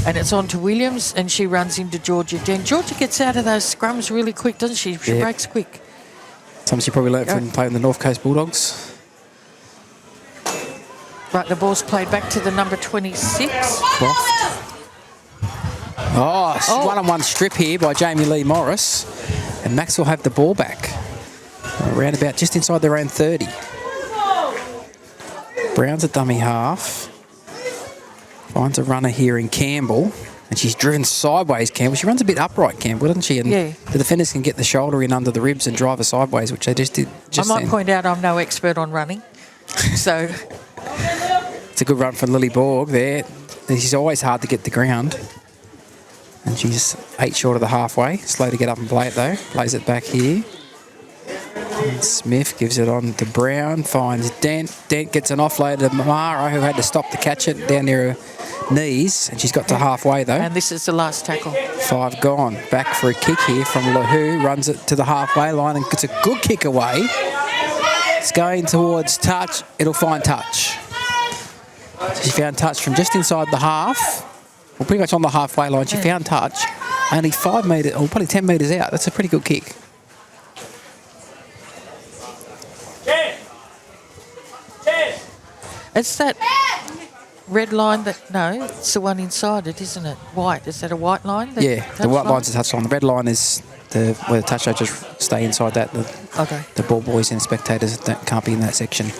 And it's on to Williams, and she runs into Georgia Den. Georgia gets out of those scrums really quick, doesn't she? She breaks quick. Something she probably learnt from playing the North Coast Bulldogs. Right, the ball's played back to the number 26. Croft. Oh, one-on-one strip here by Jamie Lee Morris. And Max will have the ball back. Around about just inside their own 30. Brown's a dummy half. Finds a runner here in Campbell. And she's driven sideways, Campbell. She runs a bit upright, Campbell, doesn't she? And the defenders can get the shoulder in under the ribs and drive her sideways, which they just did just I might point out I'm no expert on running. So... It's a good run from Lily Borg there. She's always hard to get the ground. And she's 8 short of the halfway. Slow to get up and play it though. Plays it back here. And Smith gives it on to Brown. Finds Dent. Dent gets an offload to Mara, who had to stop to catch it down near her knees. And she's got to halfway though. And this is the last tackle. 5 gone. Back for a kick here from Lahu. Runs it to the halfway line and gets a good kick away. It's going towards touch. It'll find touch. She found touch from just inside the half. Well, pretty much on the halfway line. She found touch. Only 5 metres, or probably 10 metres out. That's a pretty good kick. It's that red line that... No, it's the one inside it, isn't it? White. Is that a white line? Yeah, the white line's a touch line. The red line is where the touch just stay inside that. The ball boys and spectators that can't be in that section.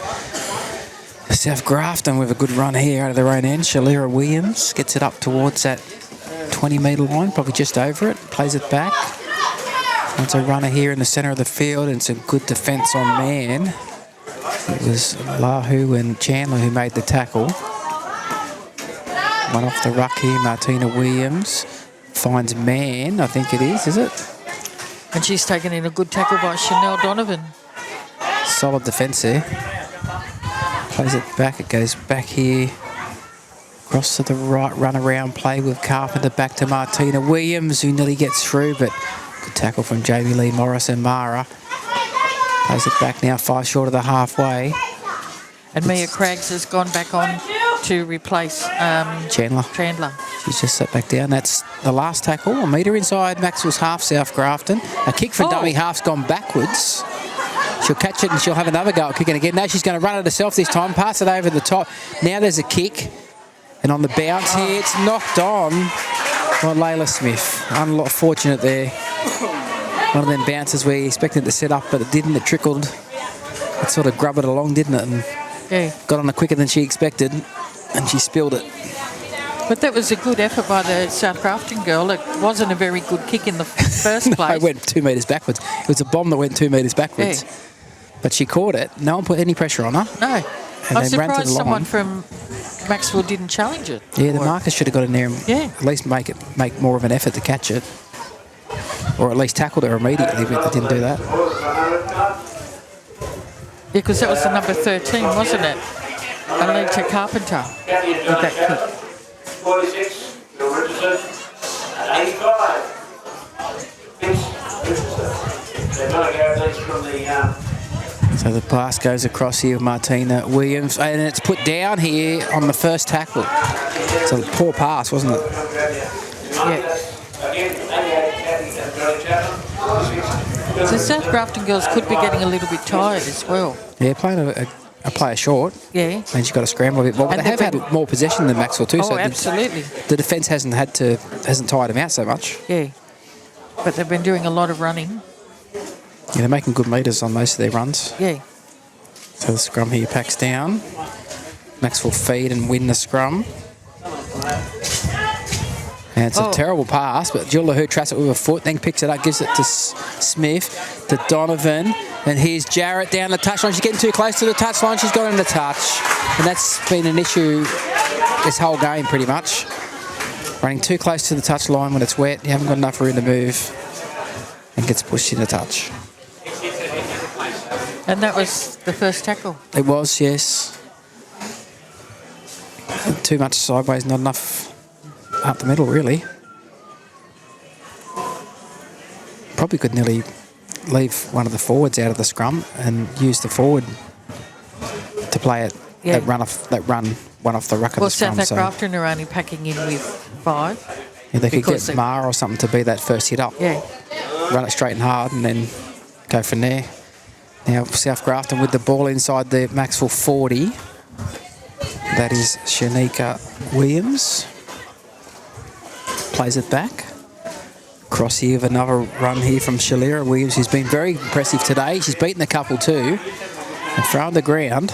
Sth Grafton with a good run here out of their own end. Shalira Williams gets it up towards that 20-metre line, probably just over it. Plays it back. Wants a runner here in the centre of the field, and it's a good defence on man. It was Lahu and Chandler who made the tackle. One off the ruck here, Martina Williams. Finds man, I think it is it? And she's taken in a good tackle by Chanel Donovan. Solid defence there. Plays it back, it goes back here. Cross to the right, run around, play with Carpenter, back to Martina Williams, who nearly gets through, but good tackle from Jamie Lee Morris and Mara. Plays it back now, 5 short of the halfway. And Mia Craggs has gone back on to replace Chandler. She's just sat back down. That's the last tackle. A metre inside Macksville's half, Sth Grafton. A kick for dummy half's gone backwards. She'll catch it and she'll have another go at kicking again. Now she's going to run it herself this time, pass it over the top. Now there's a kick. And on the bounce here, it's knocked on by Layla Smith. Unfortunate there. One of them bounces where you expected it to set up, but it didn't. It trickled. It sort of grubbed it along, didn't it? And got on it quicker than she expected, and she spilled it. But that was a good effort by the Sth Grafton girl. It wasn't a very good kick in the first place. No, it went 2 metres backwards. It was a bomb that went 2 metres backwards. But she caught it. No one put any pressure on her. No. And I'm surprised someone from Macksville didn't challenge it. Yeah, the markers should have got in there and Yeah. at least make more of an effort to catch it. Or at least tackled her immediately, but they didn't do that. Yeah, because that was the number 13, wasn't it? Alita Carpenter with that kick. 46, Bill Richardson, and 85. They're going to go at least from the... So the pass goes across here with Martina Williams, and it's put down here on the first tackle. So a poor pass, wasn't it? Yeah. The Sth Grafton girls could be getting a little bit tired as well. Yeah, playing a player short. Yeah. And she's got to scramble a bit more. But And they have they've had more possession than Macksville too. Oh, so absolutely. The defence hasn't tired them out so much. Yeah. But they've been doing a lot of running. Yeah, they're making good metres on most of their runs. Yeah. So the scrum here packs down. Macksville feed and win the scrum. And it's a terrible pass, but Jill LaHoo traps it with a foot, then picks it up, gives it to Smith, to Donovan, and here's Jarrett down the touchline. She's getting too close to the touchline. She's got him to touch, and that's been an issue this whole game pretty much. Running too close to the touchline when it's wet, you haven't got enough room to move, and gets pushed into touch. And that was the first tackle. It was, yes. Too much sideways, not enough up the middle, really. Probably could nearly leave one of the forwards out of the scrum and use the forward to play it. Yeah. That run one off the ruck of the scrum. Sth Grafton are only packing in with 5. Yeah, they could get Mar or something to be that first hit up. Yeah. Run it straight and hard and then go from there. Now Sth Grafton with the ball inside the Macksville 40. That is Shanika Williams. Plays it back. Cross here with another run here from Shalira Williams, who's been very impressive today. She's beaten a couple too. And thrown the ground.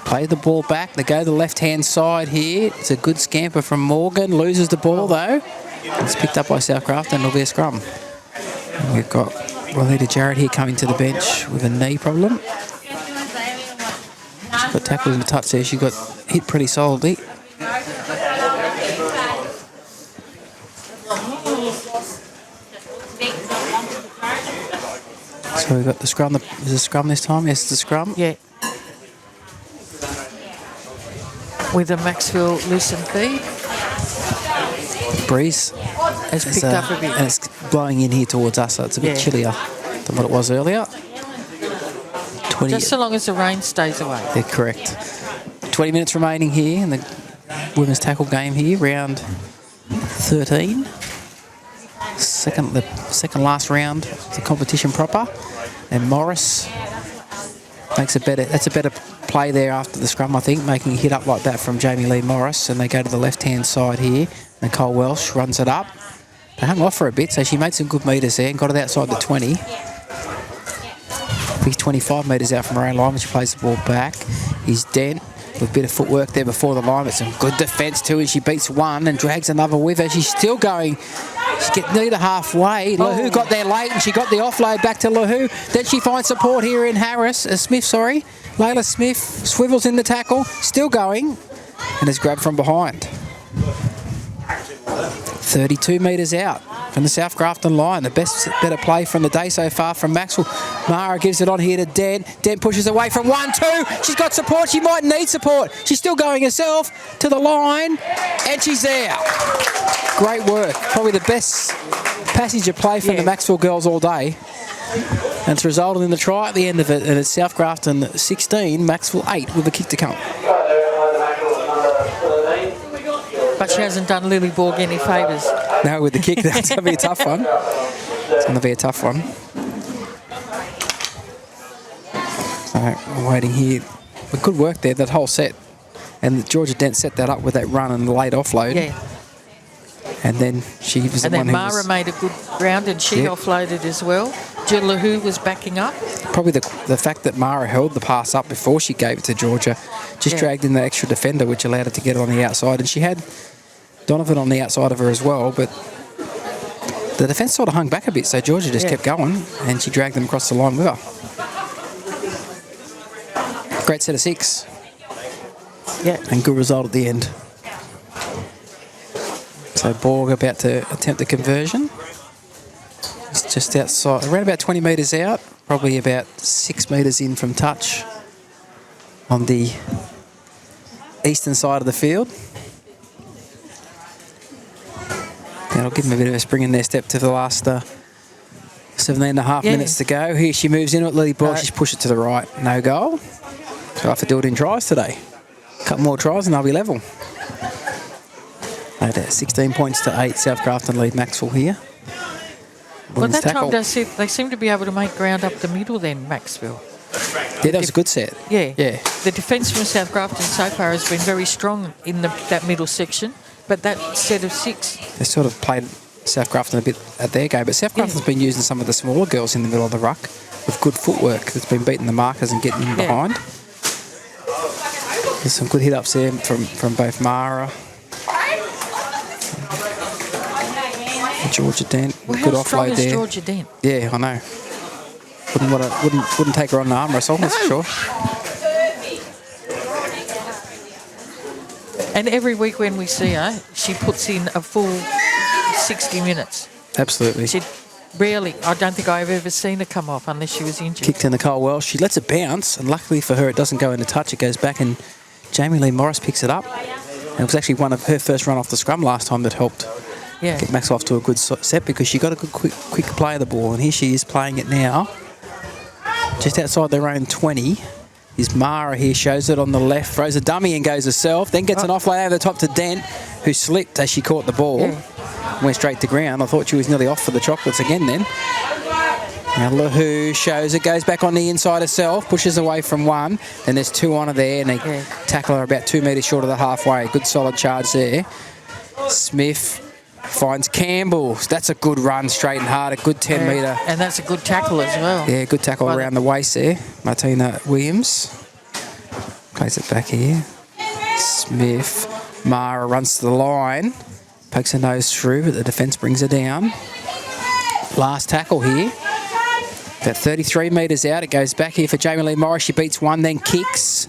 Play the ball back. They go to the left-hand side here. It's a good scamper from Morgan. Loses the ball though. It's picked up by Sth Grafton. It'll be a scrum. And we've got Walida Jarrett here coming to the bench with a knee problem. She got tackled in the touch there. She got hit pretty solidly. So we've got the scrum. Is it scrum this time? Yes, it's the scrum. Yeah. With a Macksville loosen feed. Breeze has picked up a bit. And it's blowing in here towards us, so it's a bit chillier than what it was earlier. 20. Just so long as the rain stays away. Yeah, correct. 20 minutes remaining here in the women's tackle game here, round 13. The second last round of the competition proper. And Morris makes that's a better play there after the scrum, I think, making a hit up like that from Jamie Lee Morris. And they go to the left-hand side here. Nicole Welsh runs it up. They hung off for a bit, so she made some good metres there and got it outside the 20. He's 25 metres out from her own line when she plays the ball back. He's Dent with a bit of footwork there before the line, but some good defence too, and she beats one and drags another with her. She's still going. She's getting near to halfway. LaHoo got there late and she got the offload back to LaHoo. Then she finds support here in Smith, sorry. Layla Smith swivels in the tackle, still going, and is grabbed from behind. 32 metres out from the Sth Grafton line. The better play from the day so far from Macksville. Mara gives it on here to Dent. Dent pushes away from 1-2. She's got support. She might need support. She's still going herself to the line, and she's there. Great work. Probably the best passage of play from the Macksville girls all day. And it's resulted in the try at the end of it, and it's Sth Grafton 16, Macksville 8 with a kick to come. But she hasn't done Lily Borg any favours. No, with the kick, that's going to be a tough one. It's going to be a tough one. We're waiting here. But good work there, that whole set. And Georgia Dent set that up with that run and the late offload. Yeah. And then she was the one who Mara made a good round and she offloaded as well. Jill LaHoo was backing up. Probably the fact that Mara held the pass up before she gave it to Georgia just dragged in the extra defender, which allowed her to get it on the outside. And she had Donovan on the outside of her as well, but the defence sort of hung back a bit, so Georgia just kept going, and she dragged them across the line with her. Great set of 6. Yeah. And good result at the end. So Borg about to attempt the conversion. It's just outside, around about 20 metres out, probably about 6 metres in from touch on the eastern side of the field. That'll give them a bit of a spring in their step to the last 17.5 minutes to go. Here she moves into it, Lily Borg, she's pushed it to the right. No goal. So I have to do it in tries today. A couple more tries and they'll be level. 16 points to 8. Sth Grafton lead Macksville here. Well, that tackle. time they seem to be able to make ground up the middle then, Macksville. Yeah, that was a good set. Yeah. Yeah. The defence from Sth Grafton so far has been very strong in that middle section, but that set of 6... They sort of played Sth Grafton a bit at their game, but Sth Grafton's been using some of the smaller girls in the middle of the ruck with good footwork. It's been beating the markers and getting in behind. There's some good hit-ups there from both Mara and Georgia Dent. Well, good how strong offload is there. Georgia Dent? Yeah, I know. Wouldn't take her on an arm wrestle, that's for sure. And every week when we see her, she puts in a full 60 minutes. Absolutely. She rarely, I don't think I've ever seen her come off unless she was injured. Kicked in Nicole Welsh. She lets it bounce, and luckily for her, it doesn't go into touch. It goes back, and Jamie Lee Morris picks it up. And it was actually one of her first run off the scrum last time that helped get Macksville off to a good set because she got a good quick play of the ball, and here she is playing it now. Just outside their own 20 is Mara here, shows it on the left, throws a dummy and goes herself, then gets an offload over the top to Dent, who slipped as she caught the ball. Went straight to ground. I thought she was nearly off for the chocolates again then. Now Lahoo shows it, goes back on the inside herself, pushes away from one, then there's 2 on her there, and they tackle her about 2 metres short of the halfway. Good solid charge there. Smith finds Campbell. That's a good run, straight and hard, a good 10 metre. And that's a good tackle as well. Yeah, good tackle around the waist there. Martina Williams plays it back here. Smith. Mara runs to the line, pokes her nose through, but the defence brings her down. Last tackle here. About 33 metres out. It goes back here for Jamie Lee Morris. She beats one, then kicks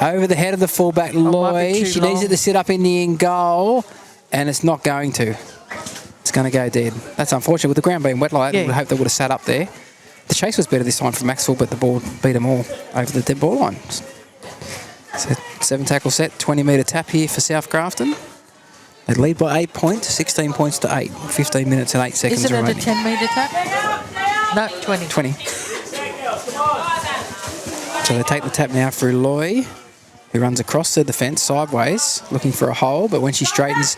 over the head of the fullback, Loy. She needs it to sit up in the in goal, and it's not going to. It's going to go dead. That's unfortunate. With the ground being wet like that, we hope they would have sat up there. The chase was better this time for Macksville, but the ball beat them all over the dead ball line. So 7 tackle set, 20 metre tap here for Sth Grafton. They lead by 8 points, 16 points to 8, 15 minutes and 8 seconds Is it remaining. at a 10 metre tap? No, 20. 20. So they take the tap now through Loy, who runs across the defence sideways, looking for a hole, but when she straightens,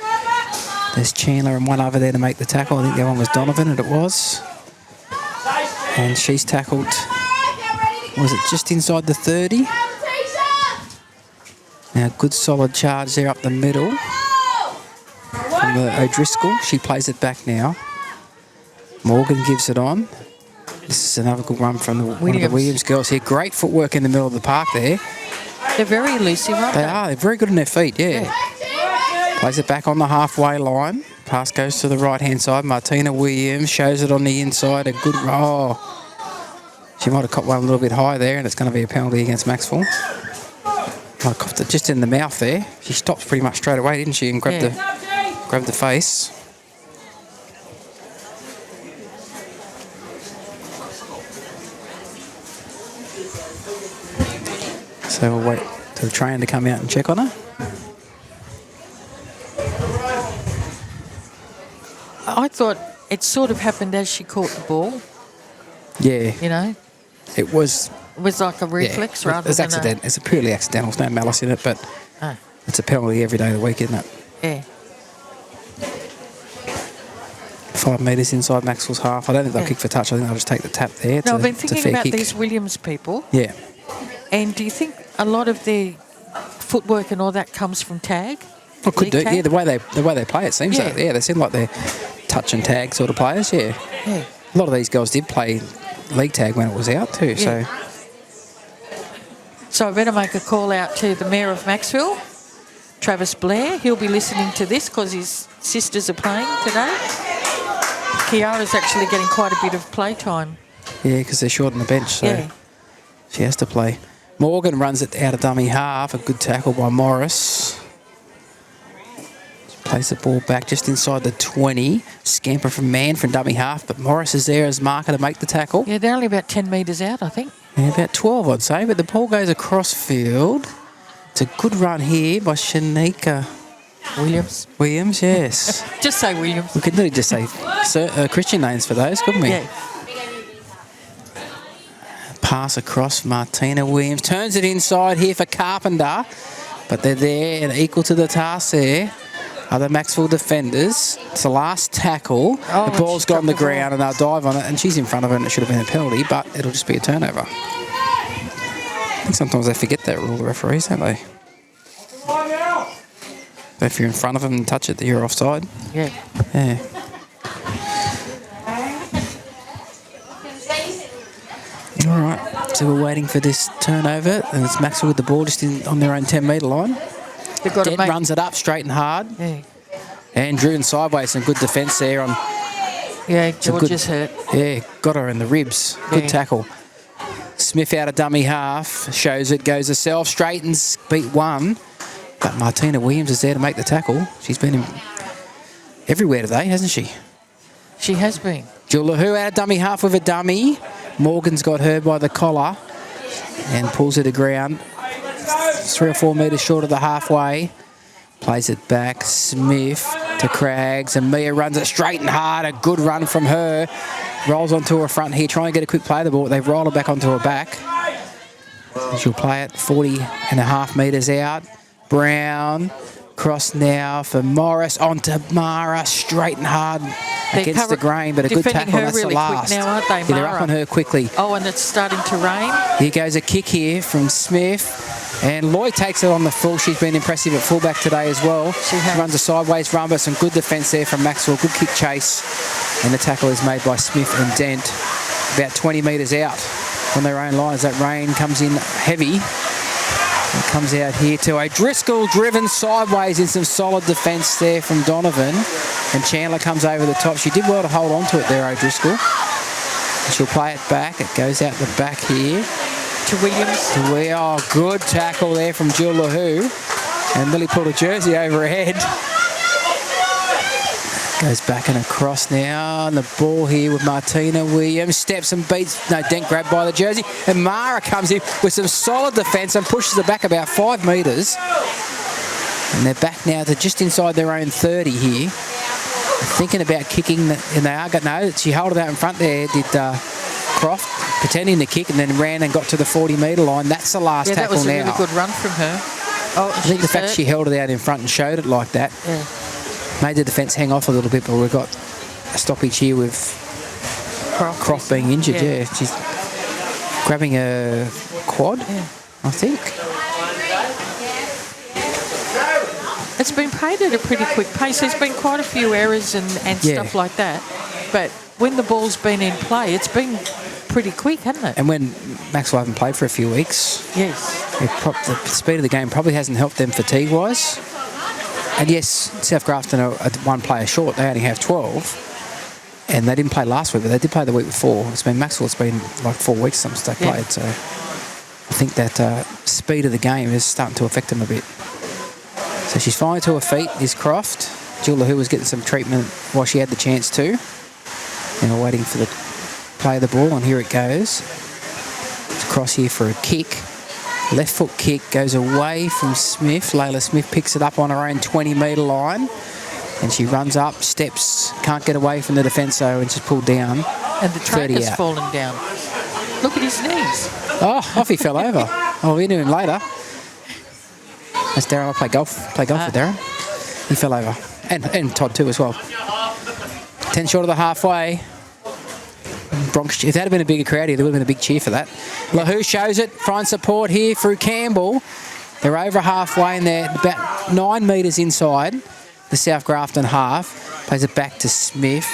there's Chandler and one over there to make the tackle. I think the other one was Donovan, and it was. And she's tackled, was it just inside the 30? Now, good solid charge there up the middle from the O'Driscoll. She plays it back now. Morgan gives it on. This is another good run from one of the Williams girls here. Great footwork in the middle of the park there. They're very elusive, aren't they? They are. They're very good on their feet, yeah. Plays it back on the halfway line. Pass goes to the right-hand side. Martina Williams shows it on the inside. A good roll. She might have caught one a little bit high there, and it's going to be a penalty against Macksville. Might have coughed it just in the mouth there. She stopped pretty much straight away, didn't she, and grabbed the face. So we'll wait for the trainer to come out and check on her. I thought it sort of happened as she caught the ball. Yeah. You know? It was like a reflex rather than accident. It's a purely accidental. There's no malice in it, but it's a penalty every day of the week, isn't it? Yeah. 5 metres inside Macksville's half. I don't think they'll kick for touch. I think they'll just take the tap there. No, I've been thinking about these Williams people. Yeah. And do you think a lot of their footwork and all that comes from tag? Well, could do. Yeah, the way they play, it seems like. Yeah, they seem like they're touch and tag sort of players. Yeah. Yeah. A lot of these girls did play league tag when it was out too. Yeah. So I better make a call out to the Mayor of Macksville, Travis Blair. He'll be listening to this because his sisters are playing today. Kiara's actually getting quite a bit of play time. Yeah, because they're short on the bench, so she has to play. Morgan runs it out of dummy half. A good tackle by Morris. Plays the ball back just inside the 20. Scamper from Mann from dummy half, but Morris is there as marker to make the tackle. Yeah, they're only about 10 metres out, I think. Yeah, about 12, I'd say, but the ball goes across field. It's a good run here by Shanika Williams, yes. Just say Williams. We could literally just say Christian names for those, couldn't we? Yeah. Pass across Martina Williams. Turns it inside here for Carpenter, but they're there and equal to the task there. Other Macksville defenders. It's the last tackle. Oh, The ball's got on the ground and they'll dive on it, and she's in front of her, and it should have been a penalty, but it'll just be a turnover. I think sometimes they forget that rule, the referees, don't they? If you're in front of them and touch it, you're offside. Yeah. Yeah. All right, so we're waiting for this turnover, and it's Macksville with the ball just on their own 10-metre line. They've got to Dent make... runs it up straight and hard. Yeah. And driven sideways, some good defence there on. Yeah, George is hurt. Yeah, got her in the ribs. Good Yeah. tackle. Smith out of dummy half, shows it, goes herself, straightens, beat one. But Martina Williams is there to make the tackle. She's been everywhere today, hasn't she? She has been. Jill LaHoo out of dummy half with a dummy. Morgan's got her by the collar and pulls her to ground. 3 or 4 metres short of the halfway. Plays it back. Smith to Craggs, and Mia runs it straight and hard. A good run from her. Rolls onto her front here, trying to get a quick play of the ball. They've rolled her back onto her back. She'll play it 40.5 metres out. Brown, cross now for Morris, onto Mara, straight and hard against the grain, but a good tackle, that's really the last. Quick now, aren't they, Yeah, they're Mara? up on her quickly. Oh, and it's starting to rain. Here goes a kick here from Smith, and Lloyd takes it on the full. She's been impressive at fullback today as well. She has. Runs a sideways run, but some good defence there from Macksville. Good kick chase, and the tackle is made by Smith and Dent about 20 metres out on their own line as that rain comes in heavy. It comes out here to a Driscoll driven sideways in some solid defence there from Donovan, and Chandler comes over the top. She did well to hold on to it there, O'Driscoll. And she'll play it back. It goes out the back here To Williams. Oh, good tackle there from Jill LaHoo, and Lily pulled a jersey over her head. Goes back and across now, and the ball here with Martina Williams. Steps and beats, no, Dent grabbed by the jersey. And Mara comes in with some solid defence and pushes her back about 5 metres. And they're back now to just inside their own 30 here. Thinking about kicking, and they are going, no, she held it out in front there, did Croft, pretending to kick, and then ran and got to the 40-metre line. That's the last tackle now. That was a really good run from her. Oh, I think the fact she held it out in front and showed it like that made the defence hang off a little bit, but we've got a stoppage here with Croft being injured. Yeah, she's grabbing a quad, I think. It's been played at a pretty quick pace. There's been quite a few errors and stuff like that. But when the ball's been in play, it's been pretty quick, hasn't it? And when Macksville haven't played for a few weeks, the speed of the game probably hasn't helped them fatigue-wise. And yes, Sth Grafton are one player short. They only have 12. And they didn't play last week, but they did play the week before. It's been Macksville, it's been like 4 weeks since they played. So I think that speed of the game is starting to affect them a bit. So she's finally to her feet, is Croft. Jill LaHoo was getting some treatment while she had the chance to. And we're waiting for the play of the ball, and here it goes. It's across here for a kick. Left foot kick goes away from Smith. Layla Smith picks it up on her own 20-metre line. And she runs up, steps, can't get away from the defence though, and just pulled down. And the track has fallen down. Look at his knees. Oh, off he fell over. Oh, we're into him later. That's Darren. I'll play golf with Darren. He fell over. And Todd too as well. 10 short of the halfway. Bronx, if that had been a bigger crowd here, there would have been a big cheer for that. LaHoo shows it, finds support here through Campbell. They're over halfway and they're about 9 metres inside the Sth Grafton half. Plays it back to Smith.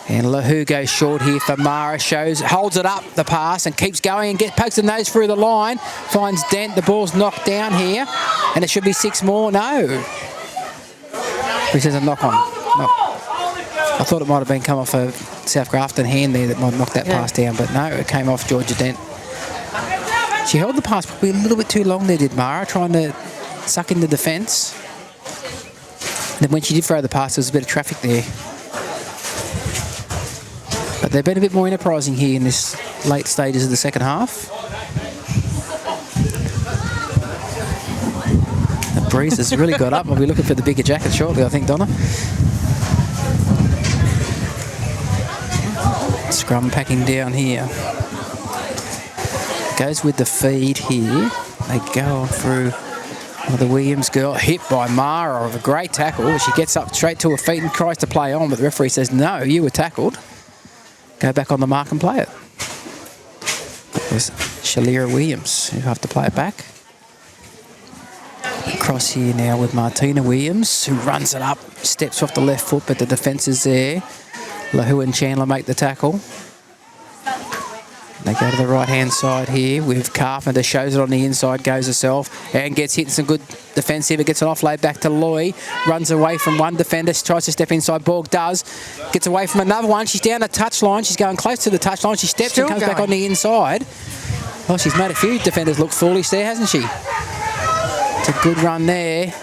And LaHoo goes short here for Mara. Holds it up, the pass, and keeps going and pokes the nose through the line. Finds Dent. The ball's knocked down here. And it should be 6 more. No. He says a knock on. No. I thought it might have been come off a Sth Grafton hand there that might knock that pass down, but no, it came off Georgia Dent. She held the pass probably a little bit too long there, did Mara, trying to suck in the defence. And then when she did throw the pass, there was a bit of traffic there. But they've been a bit more enterprising here in this late stages of the second half. The breeze has really got up. I'll be looking for the bigger jacket shortly, I think, Donna. Scrum packing down here. Goes with the feed here. They go on through the Williams girl, hit by Mara of a great tackle. She gets up straight to her feet and tries to play on, but the referee says, no, you were tackled. Go back on the mark and play it. It was Shalira Williams who have to play it back. Across here now with Martina Williams, who runs it up, steps off the left foot, but the defence is there. Lahu and Chandler make the tackle. They go to the right-hand side here with Carpenter, shows it on the inside, goes herself, and gets hit in some good defensive. It gets an offload back to Loy, runs away from one defender, tries to step inside, Borg does, gets away from another one. She's down the touchline, she's going close to the touchline, she steps and comes back on the inside. Well, she's made a few defenders look foolish there, hasn't she? It's a good run there.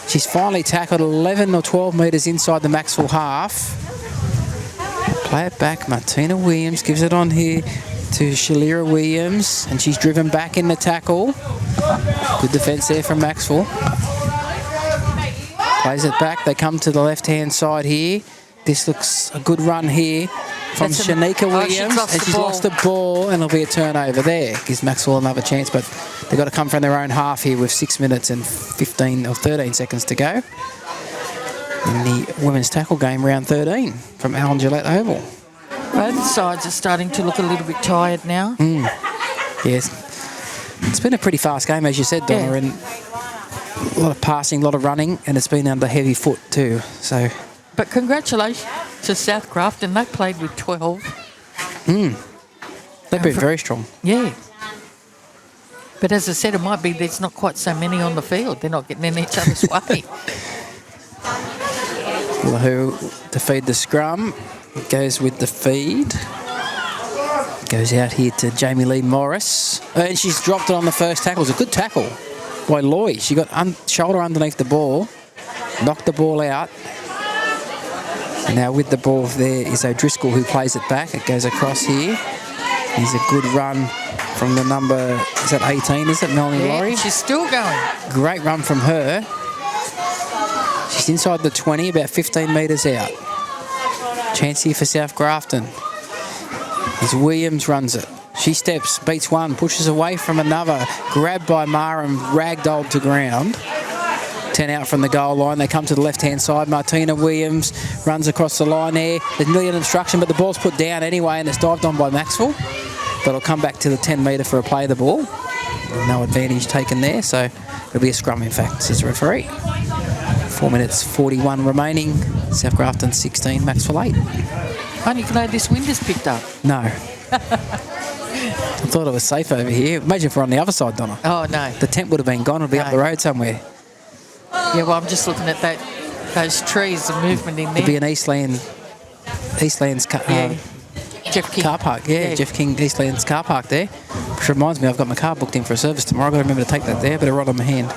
She's finally tackled 11 or 12 metres inside the Macksville half. Play it back, Martina Williams gives it on here to Shalira Williams, and she's driven back in the tackle. Good defence there from Macksville. Plays it back, they come to the left-hand side here. This looks a good run here from Shanika Williams, and she's lost the ball, and it'll be a turnover there. Gives Macksville another chance, but they've got to come from their own half here with 6 minutes and 15 or 13 seconds to go in the women's tackle game, round 13 from Alan Gillette Oval. Both sides are starting to look a little bit tired now. Yes. It's been a pretty fast game, as you said, Donna, and a lot of passing, a lot of running, and it's been under heavy foot too. So, but congratulations to Sth Grafton. They played with 12. They've been very strong. Yeah. But as I said, it might be there's not quite so many on the field. They're not getting in each other's way. Lahu to feed the scrum. Goes with the feed. Goes out here to Jamie Lee Morris. And she's dropped it on the first tackle. It was a good tackle by Loy. She got shoulder underneath the ball. Knocked the ball out. And now with the ball there is O'Driscoll, who plays it back. It goes across here. Here's a good run from the number, is that 18, is it, Melanie Laurie? She's still going. Great run from her. She's inside the 20, about 15 metres out. Chance here for Sth Grafton. As Williams runs it. She steps, beats one, pushes away from another. Grabbed by Mara and ragdolled to ground. 10 out from the goal line. They come to the left-hand side. Martina Williams runs across the line there. There's nearly an obstruction, but the ball's put down anyway, and it's dived on by Macksville. But it'll come back to the 10 metre for a play of the ball. No advantage taken there, so it'll be a scrum, in fact, says the referee. 4 minutes 41 remaining. Sth Grafton 16, Macksville 8. Only glad this wind has picked up. No. I thought it was safe over here. Imagine if we're on the other side, Donna. Oh, no. The tent would have been gone. It'll be up the road somewhere. Yeah, well, I'm just looking at those trees, the movement in there. It'll be an Eastland's Jeff King. car park. Yeah, Jeff King Eastland's car park there. Which reminds me, I've got my car booked in for a service tomorrow. I've got to remember to take that there. Better ride on my hand.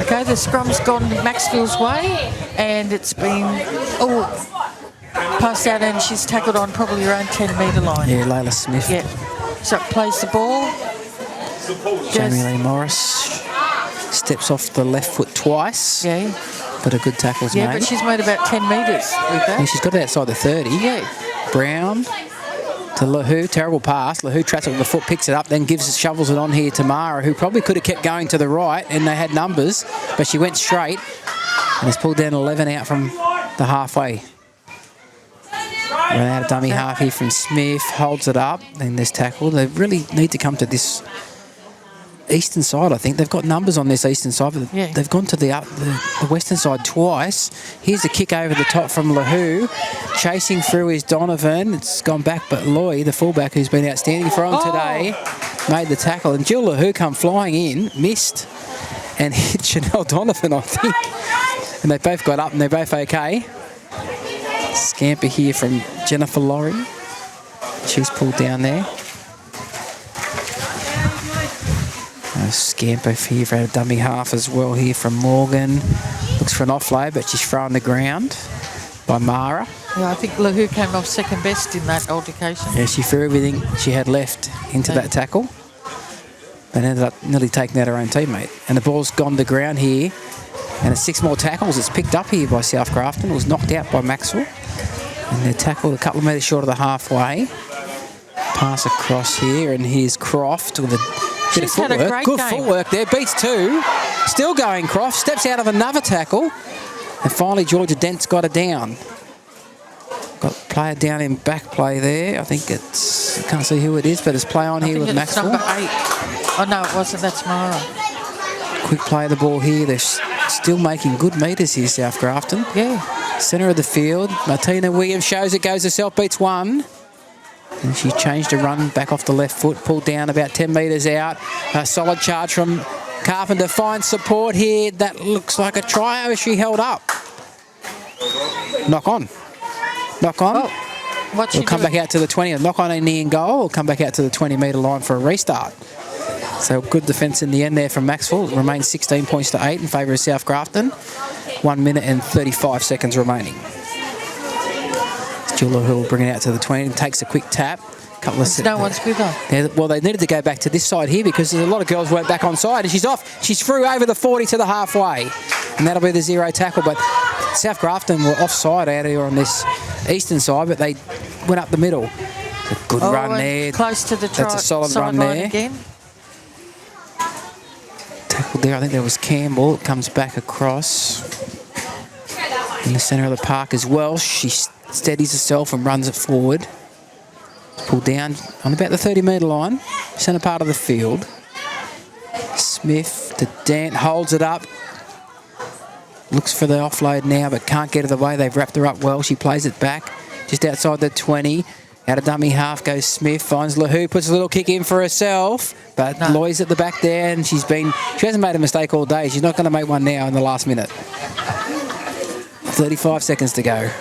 Okay, the scrum's gone Macksville's way, and it's been passed out, and she's tackled on probably around 10 metre line. Yeah, Layla Smith. Yeah. So plays the ball. Jamie Lee Morris steps off the left foot twice. Yeah. But a good tackle's made. Yeah, but she's made about 10 metres with that. Yeah, she's got it outside the 30. Yeah. Brown to Lahu. Terrible pass. Lahu traps it with the foot, picks it up, then shovels it on here to Mara, who probably could have kept going to the right, and they had numbers, but she went straight and has pulled down 11 out from the halfway. Run out of dummy half here from Smith, holds it up, and there's tackle. They really need to come to this eastern side, I think. They've got numbers on this eastern side, but they've gone to the western side twice. Here's a kick over the top from Lahu. Chasing through is Donovan. It's gone back, but Loy, the fullback, who's been outstanding for him today, made the tackle. And Jill Lahu come flying in, missed, and hit Chanel Donovan, I think. And they both got up, and they're both okay. Scamper here from Jennifer Laurie. She's pulled down there. A scamper here for a dummy half as well here from Morgan. Looks for an offload, but she's thrown the ground by Mara. Yeah, I think Lahu came off second best in that altercation. Yeah, she threw everything she had left into that tackle and ended up nearly taking out her own teammate. And the ball's gone to the ground here. And it's 6 more tackles. It's picked up here by Sth Grafton. It was knocked out by Macksville. And they're tackled a couple of metres short of the halfway. Pass across here, and here's Croft with a bit of had a footwork. great Good game. footwork there. Beats 2. Still going, Croft. Steps out of another tackle. And finally, Georgia Dent's got her down. Got player down in back play there. I think it's... I can't see who it is, but it's play on here with it's Macksville. number 8. Oh, no, it wasn't. That's Mara. Quick play of the ball here. They're still making good metres here, Sth Grafton. Yeah. Centre of the field. Martina Williams shows it, goes herself, beats 1. And she changed her run back off the left foot, pulled down about 10 metres out. A solid charge from Carpenter. Finds support here. That looks like a try. She held up. Knock on. Knock on. Oh, what's she We'll come doing? back out to the 20. Knock on in the end goal. We'll come back out to the 20-metre line for a restart. So good defence in the end there from Macksville. It remains 16 points to 8 in favour of Sth Grafton. 1 minute and 35 seconds remaining. Julia Hill will bring it out to the 20 and takes a quick tap. Couple of No one's with her. well, they needed to go back to this side here because a lot of girls weren't back on side, and she's off. She's through over the 40 to the halfway, and that'll be the 0 tackle. But Sth Grafton were offside out here on this eastern side, but they went up the middle. A good run and there. Close to the That's a solid run sideline there. again. Tackled there. I think there was Campbell. It comes back across in the centre of the park as well. She steadies herself and runs it forward. Pulled down on about the 30-metre line, centre part of the field. Smith to Dent, holds it up. Looks for the offload now, but can't get it away. They've wrapped her up well. She plays it back just outside the 20. Out of dummy half goes Smith, finds Lahu, puts a little kick in for herself. But Loy's at the back there, and she hasn't made a mistake all day. She's not going to make one now in the last minute. 35 seconds to go.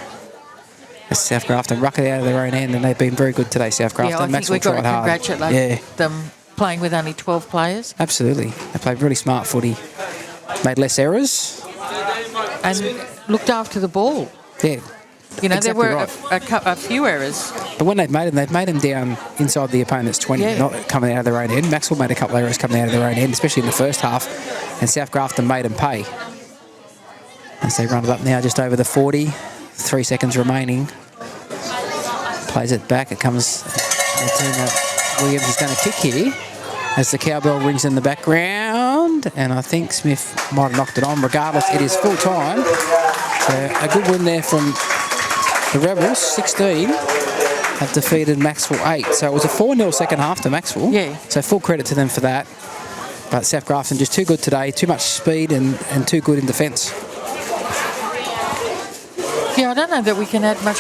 Sth Grafton ruck it out of their own end, and they've been very good today, Sth Grafton. Yeah, I think we've got to congratulate them playing with only 12 players. Absolutely. They played really smart footy. Made less errors. And looked after the ball. Yeah. You know, exactly there were right. a few errors. But when they've made them down inside the opponent's 20, not coming out of their own end. Macksville made a couple of errors coming out of their own end, especially in the first half, and Sth Grafton made them pay. As they run it up now just over the 40, 3 seconds remaining. Plays it back. It comes. Martina Williams is going to kick here as the cowbell rings in the background, and I think Smith might have knocked it on. Regardless, it is full time. So a good win there from the Rebels. 16 have defeated Macksville 8. So it was a 4-0 second half to Macksville. Yeah. So full credit to them for that. But Sth Grafton just too good today. Too much speed and too good in defence. Yeah, I don't know that we can add much